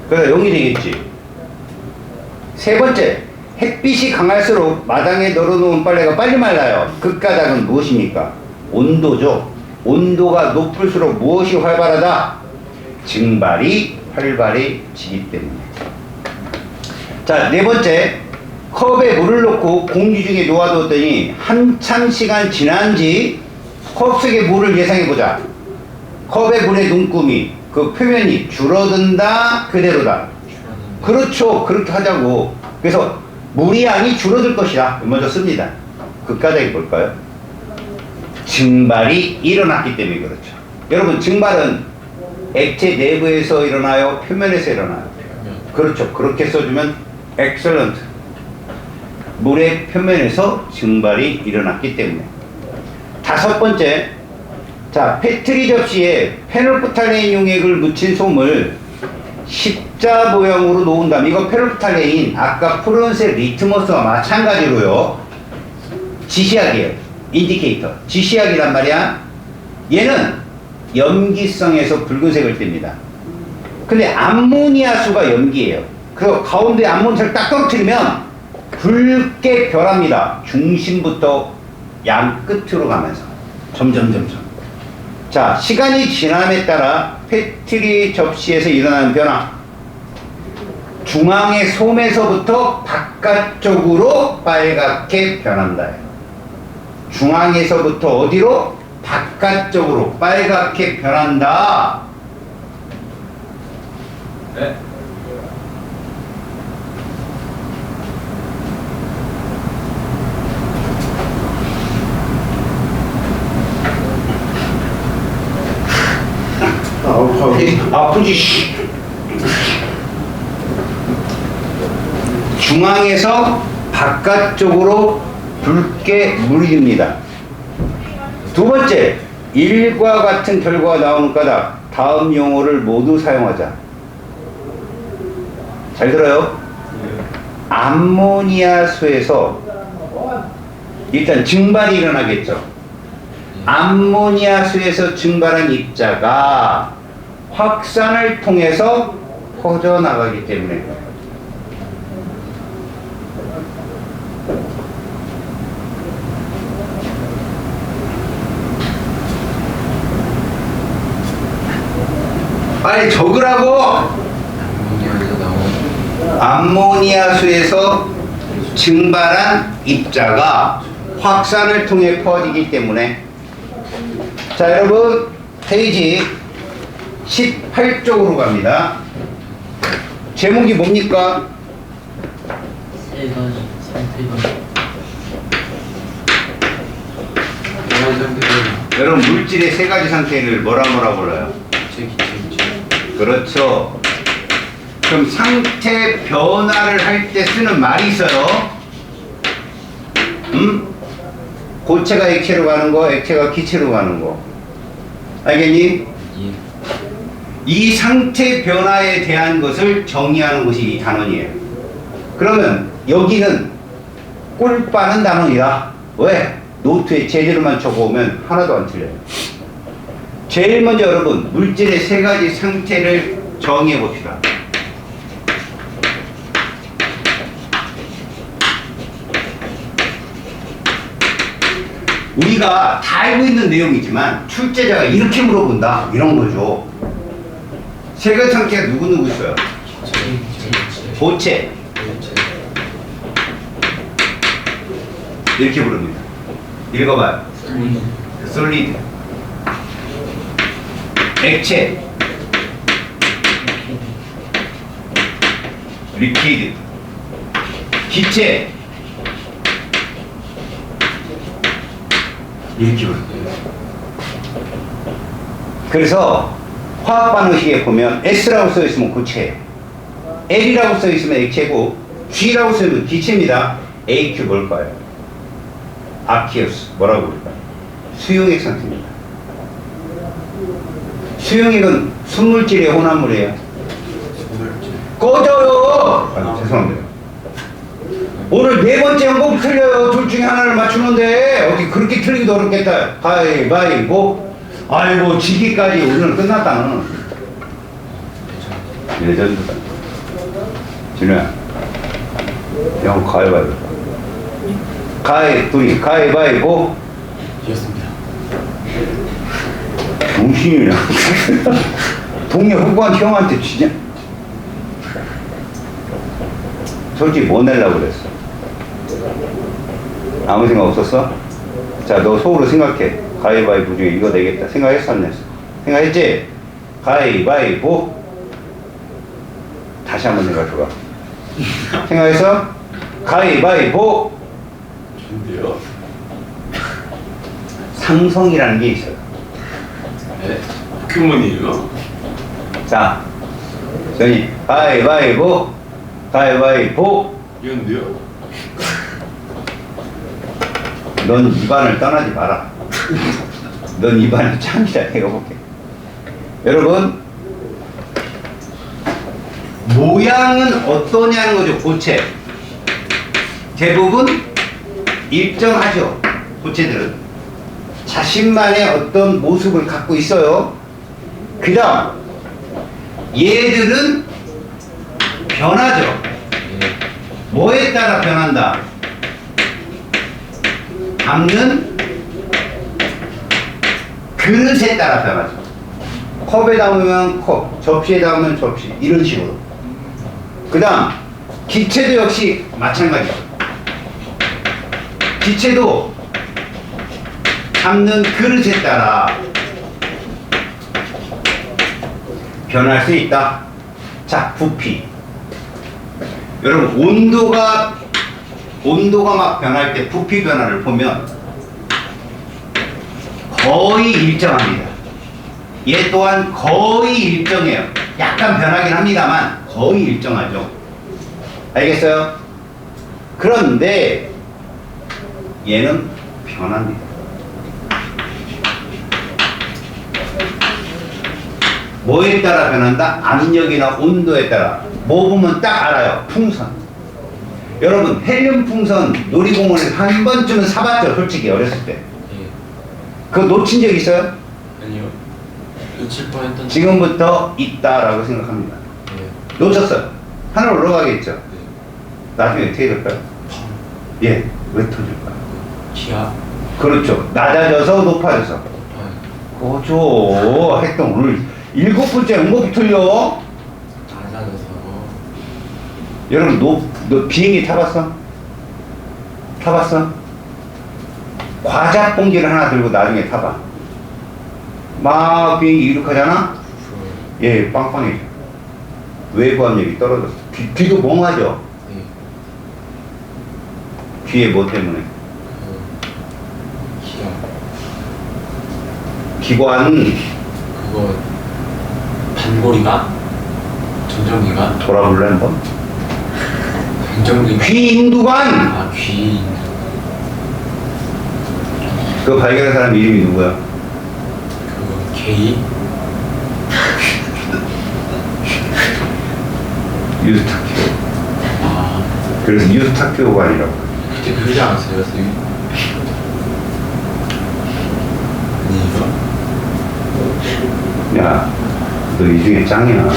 그래서 0이 되겠지. 세 번째, 햇빛이 강할수록 마당에 널어놓은 빨래가 빨리 말라요. 그 까닭은 무엇입니까? 온도죠. 온도가 높을수록 무엇이 활발하다? 증발이 활발해지기 때문에. 자, 네 번째, 컵에 물을 넣고 공기 중에 놓아뒀더니 한참 시간 지난지 컵 속의 물을 예상해보자. 컵의 물의 눈금이 그 표면이 줄어든다, 그대로다. 그렇죠. 그렇게 하자고. 그래서 물의 양이 줄어들 것이다. 먼저 씁니다. 그 까닭이 뭘까요? 증발이 일어났기 때문에 그렇죠. 여러분, 증발은 액체 내부에서 일어나요? 표면에서 일어나요? 그렇죠. 그렇게 써주면 excellent. 물의 표면에서 증발이 일어났기 때문에. 다섯 번째, 자, 페트리 접시에 페놀프탈레인 용액을 묻힌 솜을 십자 모양으로 놓은다면, 이거 페놀프탈레인, 아까 푸른색 리트머스와 마찬가지로요, 지시약이에요. 인디케이터. 지시약이란 말이야. 얘는 염기성에서 붉은색을 띱니다. 근데 암모니아수가 염기예요. 그래서 가운데 암모니아를 딱 떨어뜨리면 붉게 변합니다. 중심부터 양 끝으로 가면서 점점. 자, 시간이 지남에 따라 페트리 접시에서 일어나는 변화. 중앙의 솜에서부터 바깥쪽으로 빨갛게 변한다. 중앙에서부터 어디로? 바깥쪽으로 빨갛게 변한다. 네. 아프지. 중앙에서 바깥쪽으로 붉게 물입니다. 두 번째, 일과 같은 결과가 나오는 까닭. 다음 용어를 모두 사용하자. 잘 들어요? 암모니아수에서 일단 증발이 일어나겠죠. 암모니아수에서 증발한 입자가 확산을 통해서 퍼져나가기 때문에. 빨리 적으라고! 암모니아에서 나온 암모니아수에서 증발한 입자가 확산을 통해 퍼지기 때문에. 자, 여러분, 페이지 18쪽으로 갑니다. 제목이 뭡니까? 세 가지 상태가 이런 상태는 여러분, 물질의 세 가지 상태를 뭐라 불러요? 기체. 그렇죠. 그럼 상태 변화를 할 때 쓰는 말이 있어요. 고체가 액체로 가는 거, 액체가 기체로 가는 거. 알겠니? 예. 이 상태 변화에 대한 것을 정의하는 것이 이 단원이에요. 그러면 여기는 꿀 빠는 단원이다. 왜? 노트에 제대로만 적어오면 하나도 안 틀려요. 제일 먼저 여러분 물질의 세 가지 상태를 정의해 봅시다. 우리가 다 알고 있는 내용이지만 출제자가 이렇게 물어본다 이런 거죠. 세 가지 상태가 누구 있어요? 고체 이렇게 부릅니다. 읽어봐요. 솔리드 액체 리퀴드 기체 이렇게 부릅니다. 그래서 화학 반응식에 보면 S라고 써 있으면 고체예요. L이라고 써 있으면 액체고 G라고 써 있으면 기체입니다. AQ 뭘까요? 아키우스 뭐라고 부를까요? 수용액 상태입니다. 수용액은 순물질의 혼합물이에요. 꺼져요! 아, 죄송합니다. 오늘 네 번째 연공 틀려요. 둘 중에 하나를 맞추는데 어떻게 그렇게 틀리기도 어렵겠다. 가위바위보. 아이고 지기까지 오늘 끝났다는. 레전드다. 진우야, 형 가위바위보. 둘이 가위바위보. 이었습니다. 정신이야. 동네 후보한 형한테 진짜. 솔직히 뭐 내려고 그랬어? 아무 생각 없었어? 자, 너 속으로 생각해. 가위바위보 중에 이거 내겠다. 생각했어, 안 냈어? 생각했지? 가위바위보. 다시 한번 생각해봐. 생각했어? 가위바위보. 좋은데요? 상성이라는 게 있어요. 네? 포켓몬이에요? 자, 전이 가위바위보. 가위바위보. 이건데요? 넌 입안을 떠나지 마라. 넌 입안이 참이다. 내가 볼게. 여러분, 모양은 어떠냐는 거죠. 고체 대부분 일정하죠. 고체들은 자신만의 어떤 모습을 갖고 있어요. 그 다음 얘들은 변하죠. 뭐에 따라 변한다? 담는 그릇에 따라 변하죠. 컵에 담으면 컵, 접시에 담으면 접시, 이런 식으로. 그 다음 기체도 역시 마찬가지죠. 기체도 담는 그릇에 따라 변할 수 있다. 자, 부피. 여러분 온도가 막 변할 때 부피 변화를 보면 거의 일정합니다. 얘 또한 거의 일정해요. 약간 변하긴 합니다만 거의 일정하죠. 알겠어요? 그런데 얘는 변합니다. 뭐에 따라 변한다? 압력이나 온도에 따라. 뭐 보면 딱 알아요. 풍선. 여러분 헬륨 풍선 놀이공원에서 한 번쯤은 사봤죠. 솔직히 어렸을 때. 네. 그거 놓친 적 있어요? 아니요. 놓칠 뻔했던. 지금부터 있다라고 생각합니다. 네. 놓쳤어요. 하늘 올라가겠죠. 네. 나중에 어떻게 될까요? 예, 왜 터질까요? 기아. 그렇죠. 낮아져서 높아져서. 그죠. 했던 오늘 7번째 응급이 틀려. 낮아져서. 여러분 너 비행기 타봤어? 타봤어? 과자 봉지를 하나 들고 나중에 타봐. 막 비행기 이륙하잖아? 예, 빵빵해져. 외부 압력이 떨어졌어. 귀도 멍하죠? 네. 귀에 뭐 때문에? 기아. 기관 그거 반고리가? 전정기가? 돌아볼래 한번? 전정기가? 귀인두관! 아, 귀. 그 발견한 사람 이름이 누구야? 그거 게이? 유스타키오. 아, 그래서 유스타키오관이라고. 그때 그러지 않았어요, 선생님? 아니요. 야, 너 이 중에 짱이야.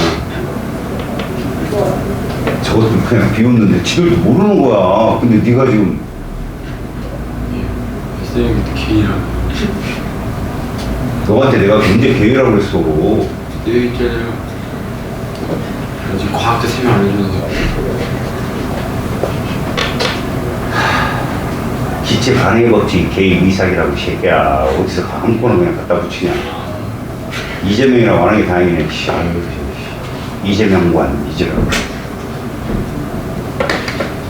저것도 그냥 비웃는데 지들도 모르는 거야. 근데 네가 지금 선생님도 K라. 너한테 내가 언제 개이라고 그랬어. 여기 있잖아요. 아직 과학자 설명 안 해줘서. 기체 반응의 법칙 개의 미삭이라고 이 새끼야. 어디서 아무거나 그냥 갖다 붙이냐. 이재명이라고 하는 게 다행이네. 씨, 아유, 씨. 이재명관 이재명.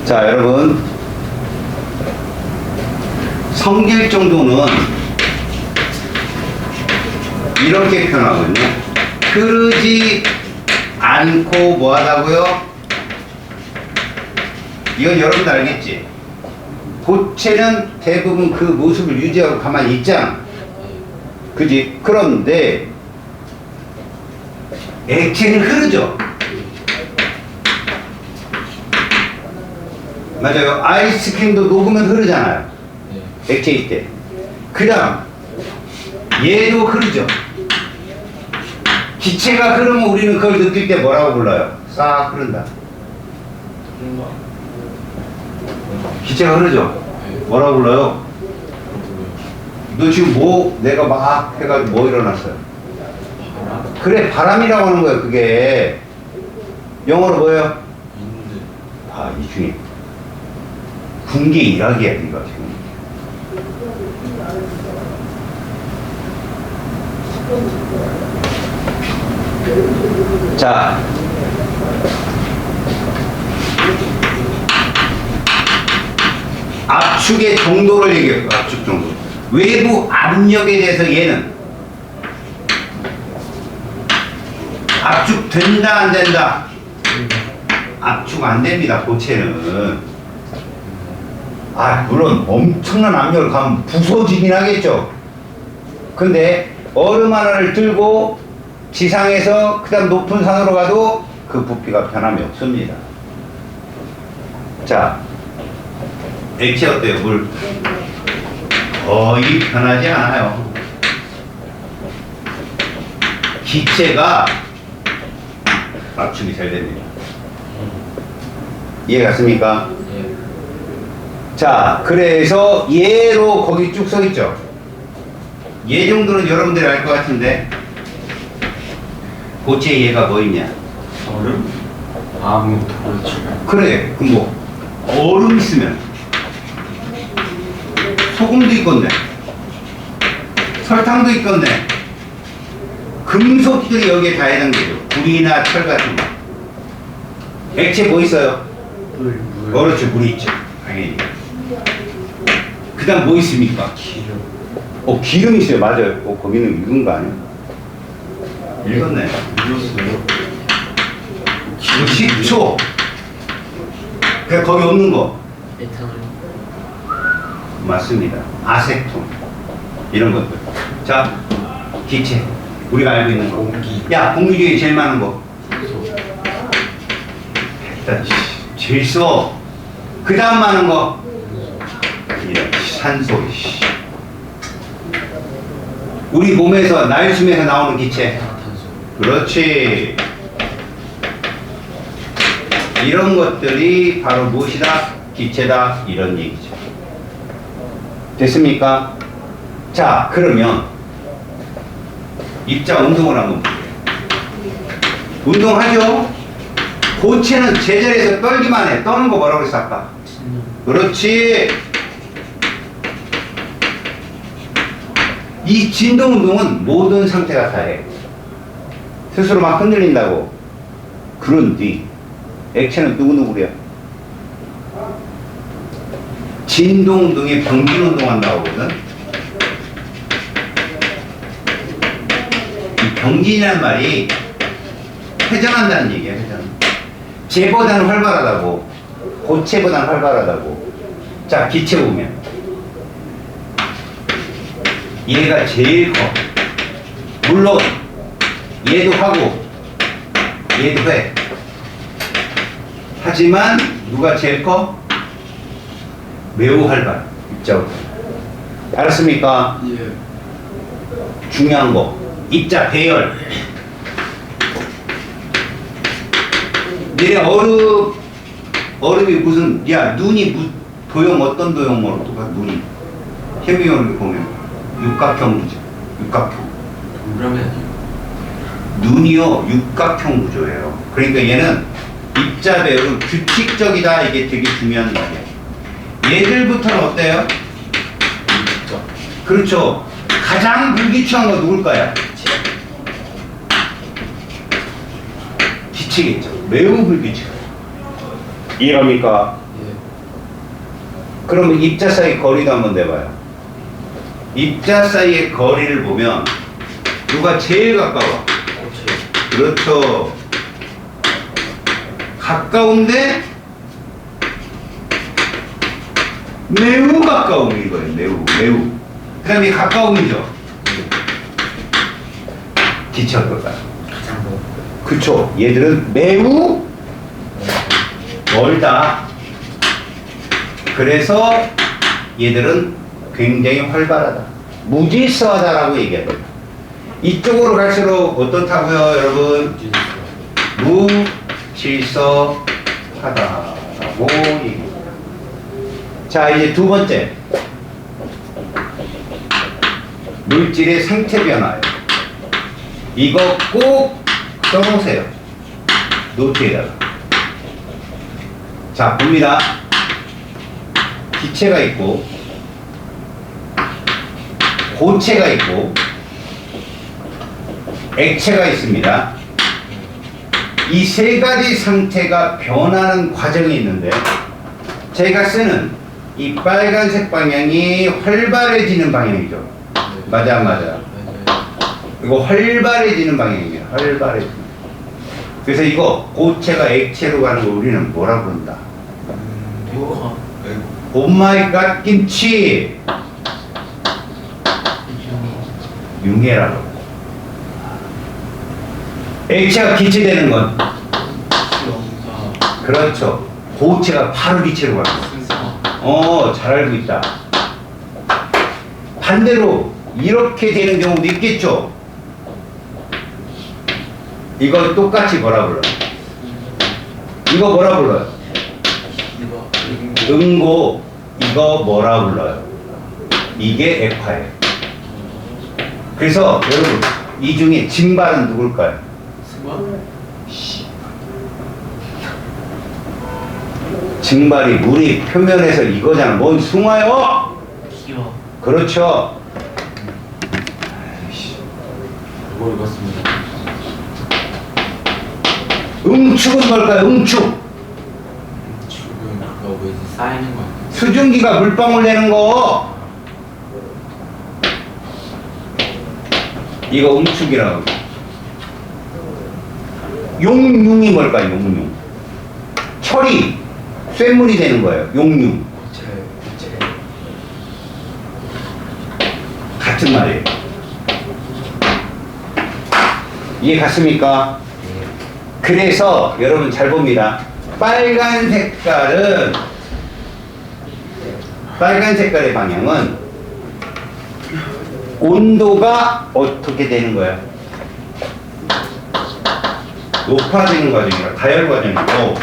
자, 여러분, 성질 정도는 이렇게 표현하거든요. 흐르지 않고 뭐 하다고요? 이건 여러분도 알겠지? 고체는 대부분 그 모습을 유지하고 가만히 있잖아. 그지? 그런데 액체는 흐르죠. 맞아요. 아이스크림도 녹으면 흐르잖아요. 액체일 때. 그 다음 얘도 흐르죠. 기체가 흐르면 우리는 그걸 느낄 때 뭐라고 불러요? 싹 흐른다. 기체가 흐르죠? 뭐라고 불러요? 너 지금 뭐 내가 막 해가지고 뭐 일어났어요? 그래, 바람이라고 하는 거예요. 그게 영어로 뭐예요? 아, 이 중에 분계 일학이야 이거 지금. 자, 압축의 정도를 얘기해요. 압축 정도. 외부 압력에 대해서 얘는 압축된다 안 된다? 압축 안 됩니다. 고체는. 아, 물론 엄청난 압력을 가면 부서지긴 하겠죠. 근데 얼음 하나를 들고 지상에서 그 다음 높은 산으로 가도 그 부피가 변함이 없습니다. 자, 액체 어때요? 물 거의 변하지 않아요. 기체가 압축이 잘 됩니다. 이해 갔습니까? 자, 그래서 얘로 거기 쭉 서 있죠. 얘 정도는 여러분들이 알 것 같은데, 고체 얘가 뭐 있냐? 얼음? 아무것도 그렇지. 그래, 그럼 뭐 얼음 있으면 소금도 있건데, 설탕도 있건데, 금속들이 여기에 다 해당되죠. 불이나 철 같은 거. 액체 뭐 있어요? 물. 그렇죠, 물이 있죠. 당연히. 그 다음 뭐 있습니까? 기름. 기름 있어요. 맞아요. 거기는 읽은 거 아니야? 읽었네. 이었어요. 식초. 그 거기 없는 거. 에탄올. 맞습니다. 아세톤. 이런 것들. 자, 기체. 우리가 알고 있는 거. 공기. 야, 공기 중에 제일 많은 거. 산소. 일단 질소. 그 다음 많은 거. 이런 산소. 우리 몸에서 날숨에서 나오는 기체. 탄소. 그렇지. 이런 것들이 바로 무엇이다? 기체다. 이런 얘기죠. 됐습니까? 자, 그러면 입자 운동을 한번 볼게요. 운동하죠? 고체는 제자리에서 떨기만 해. 떠는 거 뭐라고 그랬어 아까? 그렇지. 이 진동 운동은 모든 상태가 다 해. 스스로 막 흔들린다고. 그런 뒤 액체는 누구누구래요? 진동 운동에 병진 운동한다고 하거든. 이 병진이라는 말이 회전한다는 얘기야. 회전. 쟤보다는 활발하다고. 고체보다는 활발하다고. 자, 기체 보면 얘가 제일 커. 물론 얘도 하고 얘도 해. 하지만 누가 제일 커? 매우 활발. 입자부터. 알았습니까? 예. 중요한 거. 입자 배열. 니네 얼음이 무슨, 야, 눈이 도형 어떤 도형으로 똑같아, 눈이. 현미경을 보면 육각형 구조. 육각형. 동그라미 아니에요? 눈이요, 육각형 구조예요. 그러니까 얘는 입자 배열은 규칙적이다. 이게 되게 중요한 말이에요. 얘들부터는 어때요? 그렇죠. 가장 불규칙한 거 누굴까요? 기체겠죠. 매우 불규칙해요. 이해갑니까? 예. 그러면 입자 사이 거리도 한번 내봐요. 입자 사이의 거리를 보면 누가 제일 가까워? 그렇죠. 가까운데 매우 가까움인 거예요. 매우. 그 다음에 가까움이죠. 기체 어떨까요? 가장 뭐 그쵸. 얘들은 매우 멀다. 그래서 얘들은 굉장히 활발하다. 무질서하다라고 얘기합니다. 이쪽으로 갈수록 어떻다고요, 여러분? 무질서하다라고 얘기합니다. 자, 이제 두 번째. 물질의 상태 변화예요. 이거 꼭 써놓으세요. 노트에다가. 자, 봅니다. 기체가 있고, 고체가 있고, 액체가 있습니다. 이 세 가지 상태가 변하는 과정이 있는데, 제가 쓰는 이 빨간색 방향이 활발해지는 방향이죠. 맞아, 안 맞아? 맞아요. 이거 활발해지는 방향이에요. 활발해지는. 그래서 이거 고체가 액체로 가는 거 우리는 뭐라 부른다? 뭐가 오마이갓 김치 융해라고. 액체가 기체되는 건 그렇죠. 고체가 바로 기체로 가는 거. 잘 알고 있다. 반대로 이렇게 되는 경우도 있겠죠. 이거 똑같이 뭐라 불러요? 이거 뭐라 불러요? 응고. 이거 뭐라 불러요? 이게 액화예요. 그래서 여러분 이 중에 증발은 누굴까요? 증발이 물이 표면에서 이거잖아. 뭔 숭아요? 기어 그렇죠. 그걸 읽었습니다. 응축은 뭘까요? 응축. 지금 그거 뭐지 쌓이는 거 아니에요? 수증기가 물방울 내는 거. 이거 응축이라고. 용융이 뭘까요? 용융. 철이 쇳물이 되는 거예요. 용융. 고체. 같은 말이에요. 이해 갔습니까? 그래서 여러분 잘 봅니다. 빨간 색깔의 방향은 온도가 어떻게 되는 거야? 높아지는 과정이라 가열 과정이고,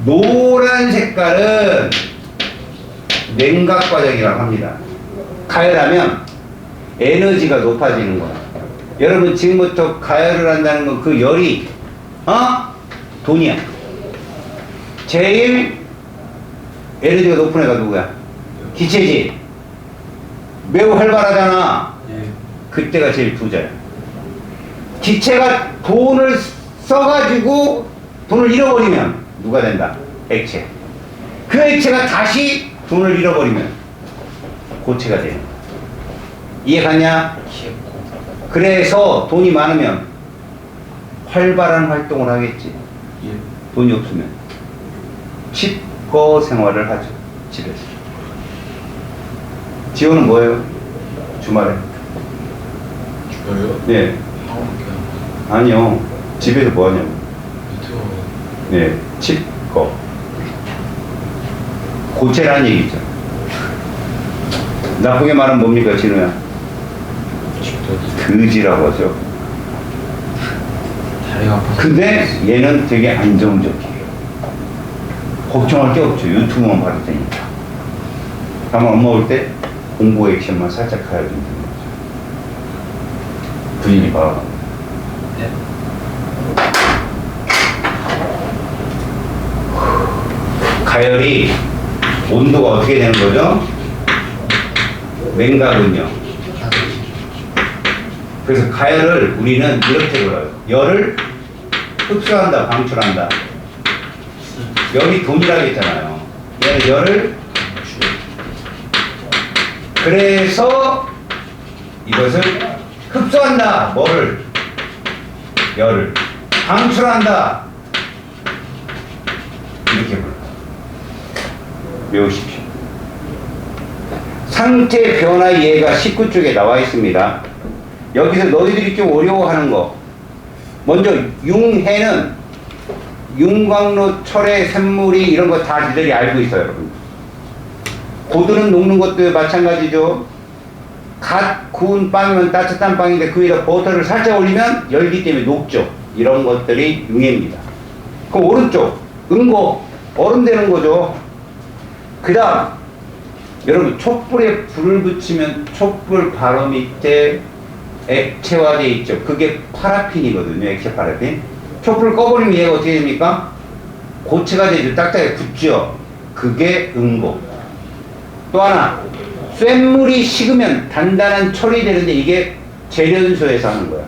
노란 색깔은 냉각 과정이라고 합니다. 가열하면 에너지가 높아지는 거야. 여러분 지금부터 가열을 한다는 건 그 열이 돈이야. 제일 에너지가 높은 애가 누구야? 기체지. 매우 활발하잖아. 예. 그때가 제일 부자야. 기체가 돈을 써가지고 돈을 잃어버리면 누가 된다? 액체. 그 액체가 다시 돈을 잃어버리면 고체가 되는 거야. 이해 갔냐? 그래서 돈이 많으면 활발한 활동을 하겠지. 예. 돈이 없으면 칩거 생활을 하죠. 집에서. 지호는 뭐예요? 주말에? 주말에요? 네. 하원이요. 아니요. 집에서 뭐 하냐고. 유튜브. 네. 칩거. 고체라는 얘기죠. 나쁘게 말하면 뭡니까, 진우야? 집도 그지라고 하죠. 다리가 아파서. 근데 얘는 되게 안정적이에요. 걱정할 게 없죠. 유튜브만 봐도 되니까. 다만 엄마 올 때 공부 액션만 살짝 가야 된다는 거죠. 분위기 봐. 네. 가열이 온도가 어떻게 되는 거죠? 냉각은요. 그래서 가열을 우리는 이렇게 불러요. 열을 흡수한다, 방출한다. 열이 돈이라고 했잖아요. 얘는 열을 그래서 이것을 흡수한다. 뭐를? 열을 방출한다. 이렇게 불러요. 외우십시오. 상태 변화 이해가 19쪽에 나와 있습니다. 여기서 너희들이 좀 어려워하는 거. 먼저 융해는 윤광로, 철의 샘물이 이런 거 다 니들이 알고 있어요, 여러분. 고드름 녹는 것도 마찬가지죠. 갓 구운 빵이면 따뜻한 빵인데 그 위에다 버터를 살짝 올리면 열기 때문에 녹죠. 이런 것들이 융해입니다. 그 오른쪽 응고 얼음 되는 거죠. 그 다음 여러분 촛불에 불을 붙이면 촛불 바로 밑에 액체화되어 있죠. 그게 파라핀이거든요. 액체 파라핀. 촛불을 꺼버리면 얘가 어떻게 됩니까? 고체가 되죠. 딱딱하게 굳죠. 그게 응고. 또 하나 쇳물이 식으면 단단한 철이 되는데 이게 재련소에서 하는 거야.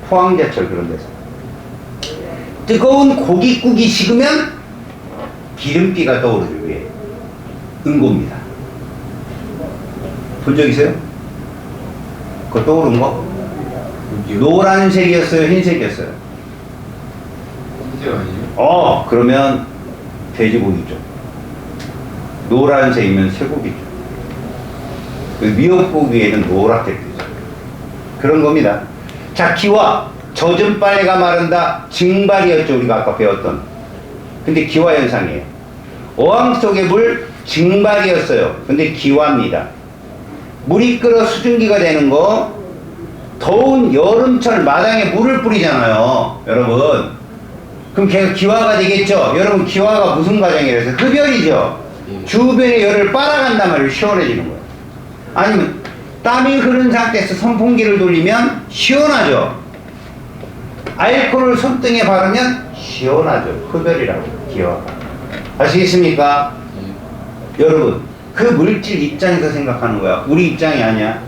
포항제철 그런 데서. 뜨거운 고깃국이 식으면 기름기가 떠오르죠. 위에. 응고입니다. 본 적 있어요? 그거 떠오른 거? 노란색이었어요? 흰색이었어요? 흰색 아니에요? 그러면 돼지고기죠. 노란색이면 쇠고기죠. 미역고기에는 노랗게 뜨죠. 그런 겁니다. 자, 기화. 젖은 빨래가 마른다. 증발이었죠. 우리가 아까 배웠던. 근데 기화 현상이에요. 어항 속의 물 증발이었어요. 근데 기화입니다. 물이 끓어 수증기가 되는 거. 더운 여름철 마당에 물을 뿌리잖아요. 여러분. 그럼 걔가 기화가 되겠죠. 여러분 기화가 무슨 과정이라서 흡열이죠. 주변의 열을 빨아간단 말이에요. 시원해지는 거예요. 아니면 땀이 흐른 상태에서 선풍기를 돌리면 시원하죠. 알코올을 손등에 바르면 시원하죠. 흡열이라고. 기화가. 아시겠습니까? 여러분 그 물질 입장에서 생각하는 거야. 우리 입장이 아니야.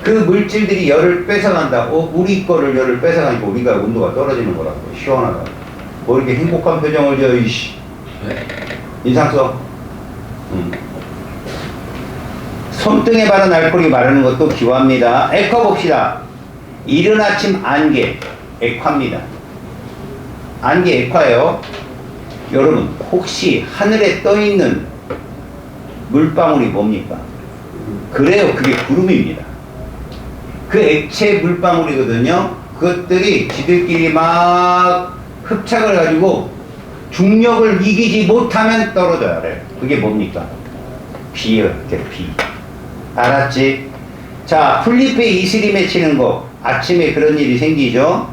그 물질들이 열을 뺏어간다. 우리 거를 열을 뺏어가니까 우리가 온도가 떨어지는 거라고. 시원하다. 뭐 이렇게 행복한 표정을 지어, 이씨. 인상 써. 손등에 바른 알코올이 마르는 것도 기화입니다. 액화 봅시다. 이른 아침 안개. 액화입니다. 안개 액화예요. 여러분, 혹시 하늘에 떠있는 물방울이 뭡니까? 그래요. 그게 구름입니다. 그 액체 물방울이거든요. 그것들이 지들끼리 막 흡착을 가지고 중력을 이기지 못하면 떨어져야 돼. 그게 뭡니까? 비예요. 비. 알았지? 자, 풀잎에 이슬이 맺히는 거. 아침에 그런 일이 생기죠.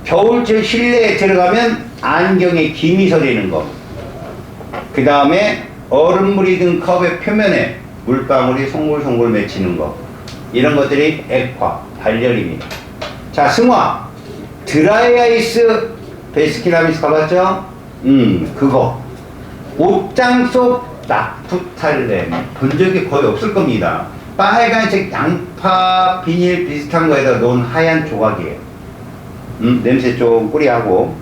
겨울철 실내에 들어가면 안경에 김이 서리는 거. 그 다음에 얼음물이 든 컵의 표면에 물방울이 송골송골 맺히는 거. 이런 것들이 액화, 발열입니다. 자, 승화. 드라이 아이스 베스킨라빈스 가봤죠? 그거. 옷장 속 나프탈렌. 본 적이 거의 없을 겁니다. 빨간색 양파 비닐 비슷한 거에다 놓은 하얀 조각이에요. 냄새 좀 꾸리하고.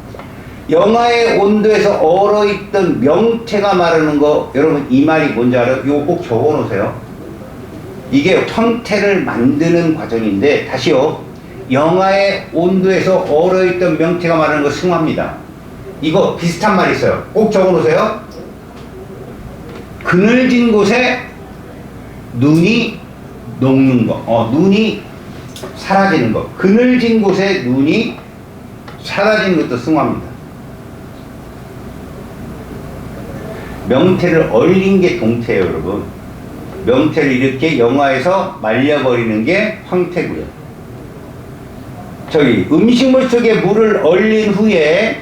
영하의 온도에서 얼어있던 명체가 마르는 거. 여러분 이 말이 뭔지 알아요? 이거 꼭 적어 놓으세요. 이게 황태를 만드는 과정인데, 다시요. 영하의 온도에서 얼어있던 명체가 마르는 거 승화입니다. 이거 비슷한 말이 있어요. 꼭 적어 놓으세요. 그늘진 곳에 눈이 녹는 거. 눈이 사라지는 거. 그늘진 곳에 눈이 사라지는 것도 승화입니다. 명태를 얼린 게 동태예요, 여러분. 명태를 이렇게 영하에서 말려버리는 게 황태고요. 음식물 속에 물을 얼린 후에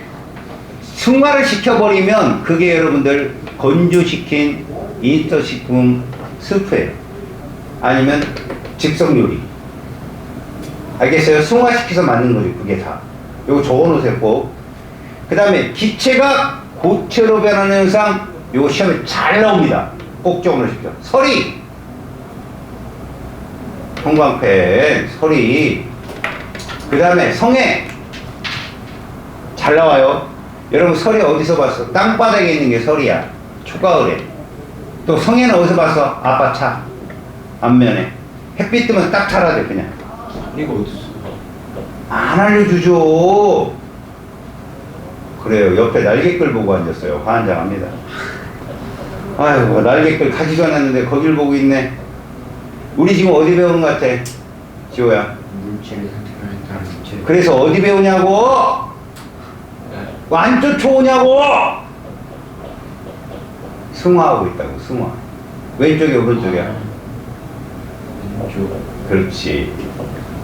승화를 시켜버리면 그게 여러분들 건조시킨 인스턴트식품 스프예요. 아니면 즉석요리. 알겠어요? 승화시켜서 만든 거지 그게 다. 요거 적어놓으세요 꼭. 그 다음에 기체가 고체로 변하는 현상, 요거 시험에 잘 나옵니다. 꼭 적어놓으십시오. 설이, 형광펜, 설이. 그 다음에 성에 잘 나와요. 여러분 설이 어디서 봤어? 땅바닥에 있는 게 설이야. 초가을에. 또 성에는 어디서 봤어? 아빠 차 앞면에 햇빛 뜨면 딱 차라 돼 그냥. 이거 어딨어? 안 알려주죠. 그래요. 옆에 날개끌 보고 앉았어요. 환장합니다. 아이고 날개끌 가지도 않았는데 거길 보고 있네. 우리 지금 어디 배우는 것 같아? 지호야. 물질의 상태를 따른 물질. 그래서 어디 배우냐고? 안 쫓아오냐고? 승화하고 있다고. 승화. 왼쪽에 오른쪽이야? 왼쪽. 그렇지.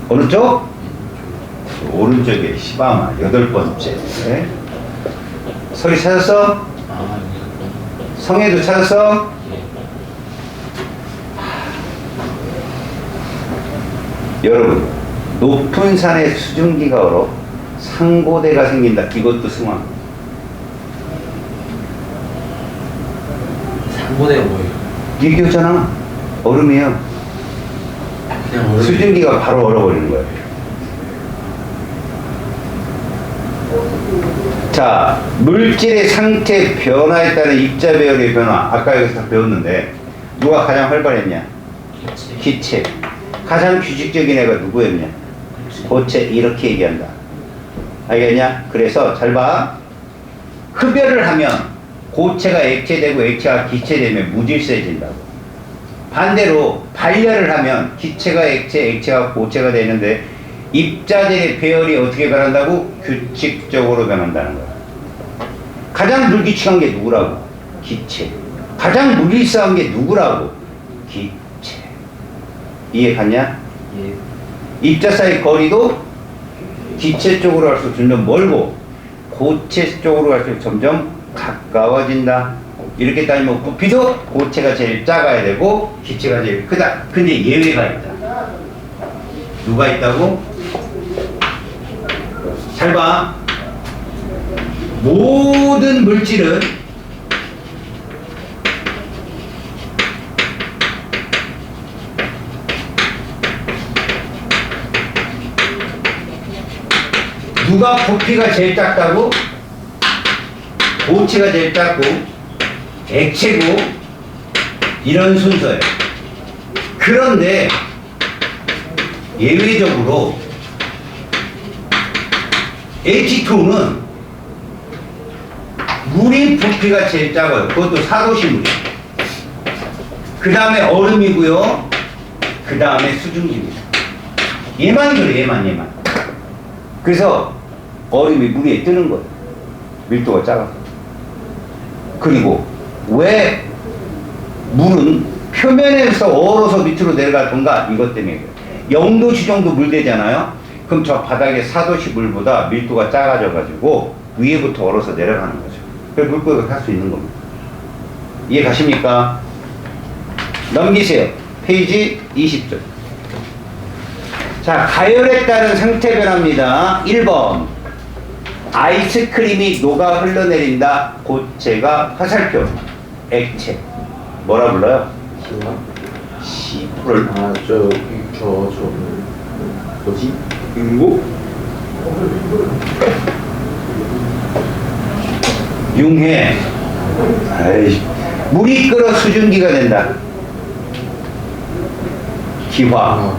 어느 쪽? 오른쪽에 시바마 8번째. 네? 설이 찾았어? 아, 성에도 찾았어? 여러분, 높은 산에 수증기가 얼어 상고대가 생긴다. 이것도 승화. 상고대가 뭐예요? 얘기했잖아. 얼음이에요. 그냥 얼음. 수증기가 바로 얼어버리는 거예요. 자, 물질의 상태 변화에 따른 입자 배열의 변화. 아까 여기서 다 배웠는데 누가 가장 활발했냐? 기체. 가장 규칙적인 애가 누구였냐? 고체. 이렇게 얘기한다. 알겠냐? 그래서 잘 봐. 흡열을 하면 고체가 액체되고 액체가 기체되면 무질서해진다고. 반대로 발열을 하면 기체가 액체, 액체가 고체가 되는데 입자들의 배열이 어떻게 변한다고? 규칙적으로 변한다는 거야. 가장 불규칙한 게 누구라고? 기체. 가장 무질서한 게 누구라고? 기체. 이해 갔냐? 예. 입자 사이 거리도 기체 쪽으로 갈수록 점점 멀고 고체 쪽으로 갈수록 점점 가까워진다. 이렇게 따지면 부피도 고체가 제일 작아야 되고 기체가 제일 크다. 근데 예외가 있다. 누가 있다고? 잘 봐. 모든 물질은 누가 부피가 제일 작다고? 고체가 제일 작고 액체고 이런 순서예요. 그런데 예외적으로 H2는 물이 부피가 제일 작아요. 그것도 사도시물이에요. 그 다음에 얼음이고요. 그 다음에 수증기입니다. 얘만 그래, 얘만. 그래서 얼음이 물 위에 뜨는 거예요. 밀도가 작아서. 그리고 왜 물은 표면에서 얼어서 밑으로 내려가던가 이것 때문에 0도씨 정도 물 되잖아요. 그럼 저 바닥에 4도씨 물보다 밀도가 작아져 가지고 위에부터 얼어서 내려가는 거죠. 그래서 물고기가 할 수 있는 겁니다. 이해 가십니까? 넘기세요. 페이지 20쪽. 자, 가열에 따른 상태 변화입니다. 1번. 아이스크림이 녹아 흘러내린다. 고체가 화살표. 액체. 뭐라 불러요? 시프를. 아, 뭐지? 인고? 융해. 아이, 물이 끓어 수증기가 된다. 기화.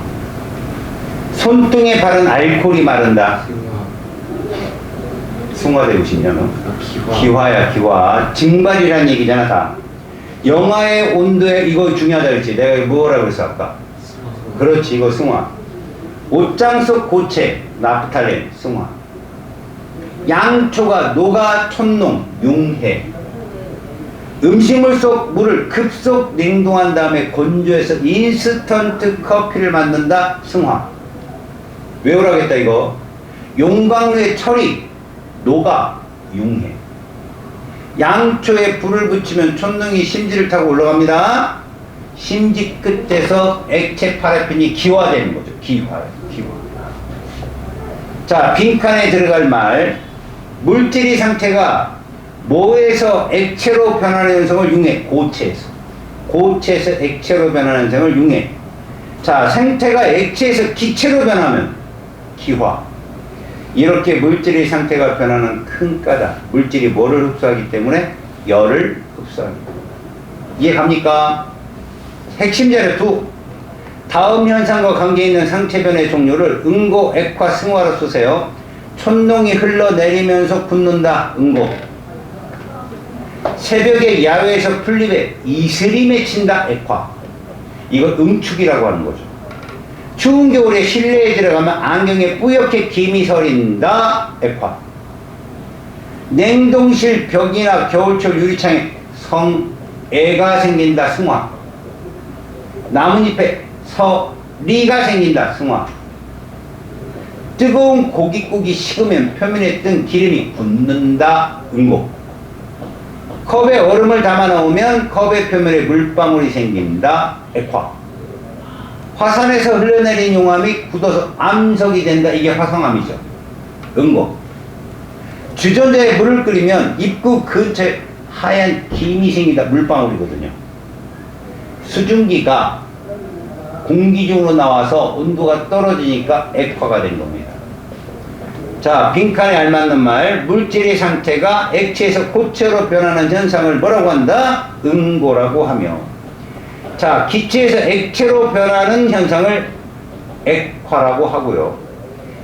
손등에 바른 알코올이 마른다. 승화되고 싶냐면? 기화야, 기화. 증발이라는 얘기잖아, 다. 영하의 온도에, 이거 중요하다 그랬지. 내가 뭐라고 그랬어, 아까? 그렇지, 이거 승화. 옷장 속 고체, 나프탈렌, 승화. 양초가 녹아 촌농, 융해. 음식물 속 물을 급속 냉동한 다음에 건조해서 인스턴트 커피를 만든다, 승화. 외우라겠다, 이거. 용광로의 철이 녹아 융해. 양초에 불을 붙이면 촛능이 심지를 타고 올라갑니다. 심지 끝에서 액체 파라핀이 기화되는 거죠. 기화. 자, 빈칸에 들어갈 말. 물질의 상태가 뭐에서 액체로 변하는 현상을 융해. 고체에서 액체로 변하는 현상을 융해. 자, 상태가 액체에서 기체로 변하면 기화. 이렇게 물질의 상태가 변하는 큰 까닭. 물질이 뭐를 흡수하기 때문에 열을 흡수합니다. 이해갑니까? 핵심 자료 2. 다음 현상과 관계있는 상태 변의 종류를 응고, 액화, 승화로 쓰세요. 촛농이 흘러내리면서 굳는다. 응고. 새벽에 야외에서 풀잎에 이슬이 맺힌다. 액화. 이걸 응축이라고 하는 거죠. 추운 겨울에 실내에 들어가면 안경에 뿌옇게 김이 서린다. 액화. 냉동실 벽이나 겨울철 유리창에 성애가 생긴다. 승화. 나뭇잎에 서리가 생긴다. 승화. 뜨거운 고깃국이 식으면 표면에 뜬 기름이 굳는다. 응고. 컵에 얼음을 담아 넣으면 컵의 표면에 물방울이 생긴다. 액화. 화산에서 흘러내린 용암이 굳어서 암석이 된다. 이게 화성암이죠. 응고. 주전자에 물을 끓이면 입구 근처에 하얀 김이 생긴다. 물방울이거든요. 수증기가 공기 중으로 나와서 온도가 떨어지니까 액화가 된 겁니다. 자, 빈칸에 알맞는 말. 물질의 상태가 액체에서 고체로 변하는 현상을 뭐라고 한다? 응고라고 하며, 자, 기체에서 액체로 변하는 현상을 액화라고 하고요.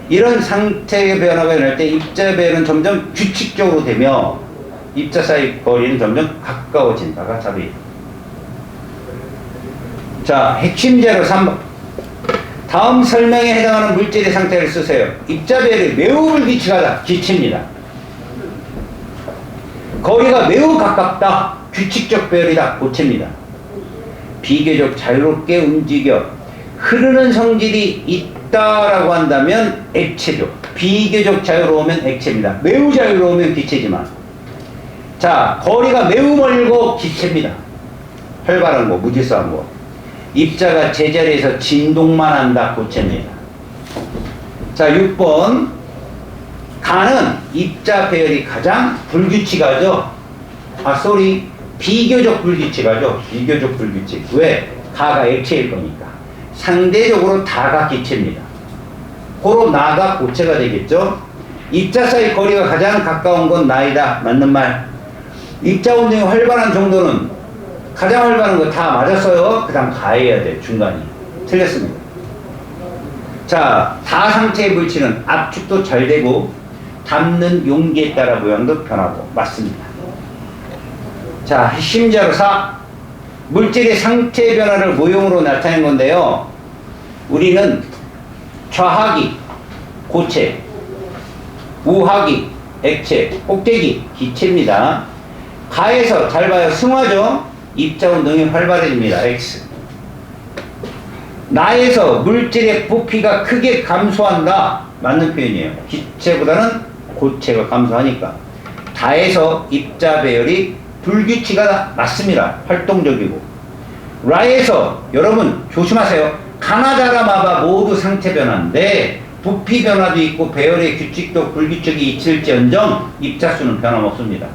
이런 상태의 변화가 일어날 때 입자 배열은 점점 규칙적으로 되며 입자 사이 거리는 점점 가까워진다가 답이. 자, 핵심 자료 3번. 다음 설명에 해당하는 물질의 상태를 쓰세요. 입자 배열이 매우 불규칙하다. 기체입니다. 거리가 매우 가깝다. 규칙적 배열이다. 고체입니다. 비교적 자유롭게 움직여 흐르는 성질이 있다라고 한다면 액체죠. 비교적 자유로우면 액체입니다. 매우 자유로우면 기체지만. 자, 거리가 매우 멀고 기체입니다. 활발한 거, 무질서한 거. 입자가 제자리에서 진동만 한다. 고체입니다. 자, 6번. 가는 입자 배열이 가장 불규칙하죠. 비교적 불규칙하죠. 비교적 불규칙. 왜? 가가 액체일 거니까. 상대적으로 다가 기체입니다. 고로 나가 고체가 되겠죠. 입자 사이 거리가 가장 가까운 건 나이다. 맞는 말. 입자 운동이 활발한 정도는 가장 활발한 거 다 맞았어요. 그 다음 가해야 돼. 중간이. 틀렸습니다. 자, 다 상태의 물질은 압축도 잘 되고 담는 용기에 따라 모양도 변하고. 맞습니다. 자, 핵심 자료 4. 물질의 상태 변화를 모형으로 나타낸 건데요. 우리는 좌하기 고체, 우하기 액체, 꼭대기 기체입니다. 가에서 잘 봐요. 승화죠. 입자 운동이 활발해집니다. X. 나에서 물질의 부피가 크게 감소한다. 맞는 표현이에요. 기체보다는 고체가 감소하니까. 다에서 입자 배열이 불규칙하다. 맞습니다. 활동적이고. 라에서 여러분 조심하세요. 가나다라 마바 모두 상태 변화인데 부피 변화도 있고 배열의 규칙도 불규칙이 있을지언정 입자수는 변함없습니다.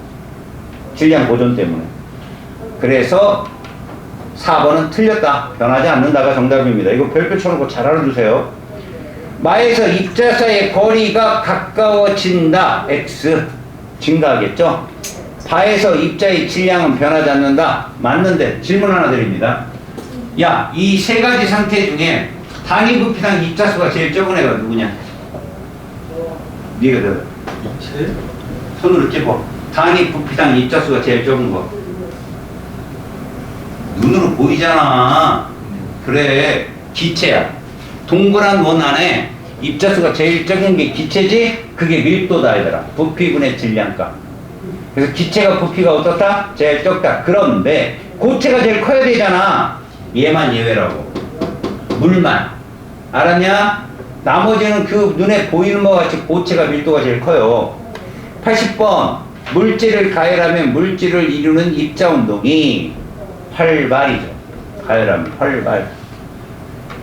질량 보존 때문에. 그래서 4번은 틀렸다. 변하지 않는다가 정답입니다. 이거 별표 쳐놓고 잘 알아두세요. 마에서 입자 사이의 거리가 가까워진다. X. 증가하겠죠. 바에서 입자의 질량은 변하지 않는다. 맞는데 질문 하나 드립니다. 야, 이 세 가지 상태 중에 단위 부피당 입자수가 제일 적은 애가 누구냐? 네가 들어. 손으로 찝어. 단위 부피당 입자수가 제일 적은 거. 눈으로 보이잖아. 그래, 기체야. 동그란 원 안에 입자수가 제일 적은 게 기체지. 그게 밀도다 얘들아. 부피분의 질량값. 그래서 기체가 부피가 어떻다? 제일 적다. 그런데 고체가 제일 커야 되잖아. 얘만 예외라고. 물만. 알았냐? 나머지는 그 눈에 보이는 것 같이 고체가 밀도가 제일 커요. 80번 물질을 가열하면 물질을 이루는 입자 운동이 활발이죠. 가열하면 활발.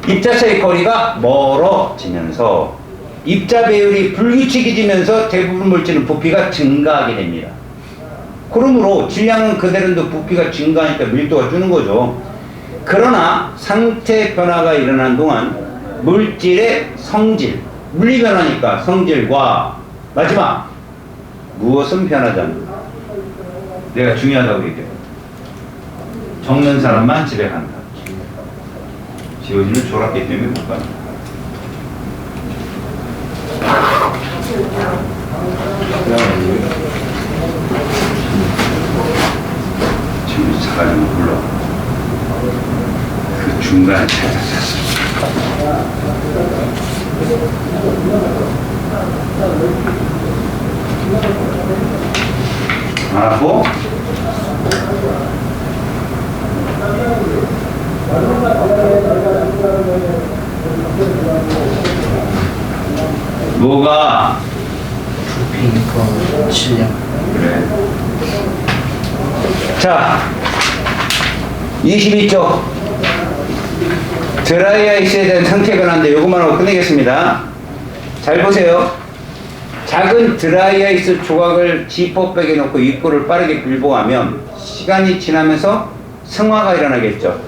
입자차의 거리가 멀어지면서 입자 배율이 불규칙해지면서 대부분 물질은 부피가 증가하게 됩니다. 그러므로 질량은 그대로인데 부피가 증가하니까 밀도가 주는 거죠. 그러나 상태 변화가 일어난 동안 물질의 성질, 물리 변화니까 성질과 마지막 무엇은 변하지 않는다. 내가 중요하다고 얘기해요. 적는 사람만 집에 간다. 지호진은 졸았기 때문에 못 간다. 지금 사가지고 불러. 그 중간에 찾았어. 알았고? 뭐가? 부피니까 질량. 그래. 자, 22쪽. 드라이 아이스에 대한 상태 변화인데 요것만 하고 끝내겠습니다. 잘 보세요. 작은 드라이 아이스 조각을 지퍼백에 넣고 입구를 빠르게 밀봉하면 시간이 지나면서 승화가 일어나겠죠.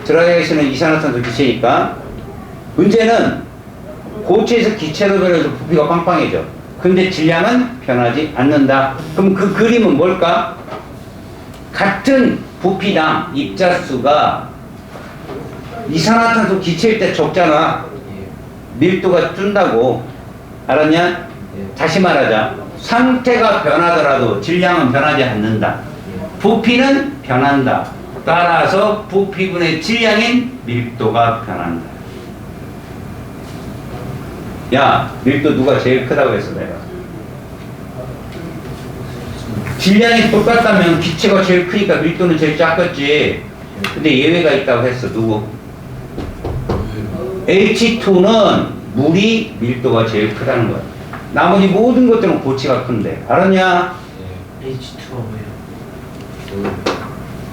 드라이 아이스는 이산화탄소 기체니까. 문제는 고체에서 기체로 변해서 부피가 빵빵해져. 근데 질량은 변하지 않는다. 그럼 그 그림은 뭘까? 같은 부피당 입자수가 이산화탄소 기체일 때 적잖아. 밀도가 준다고. 알았냐? 다시 말하자. 상태가 변하더라도 질량은 변하지 않는다. 부피는 변한다. 따라서 부피분의 질량인 밀도가 변한다. 야, 밀도 누가 제일 크다고 했어, 내가? 질량이 똑같다면 기체가 제일 크니까 밀도는 제일 작겠지. 근데 예외가 있다고 했어. 누구? H2는 물이 밀도가 제일 크다는 거야. 나머지 모든 것들은 고치가 큰데. 알았냐? H2가 뭐예요?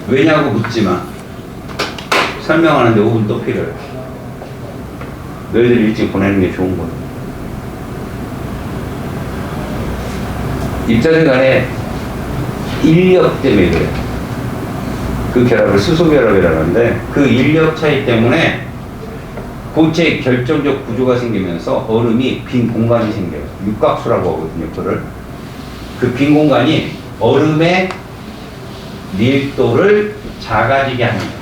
왜냐고 묻지 마. 설명하는데 5분 또 필요해. 너희들 일찍 보내는 게 좋은 거야. 입자들 간에 인력 때문에 그래. 그 결합을 수소결합이라고 하는데 그 인력 차이 때문에 고체의 결정적 구조가 생기면서 얼음이 빈 공간이 생겨요. 육각수라고 하거든요. 그걸. 그 빈 공간이 얼음의 밀도를 작아지게 합니다.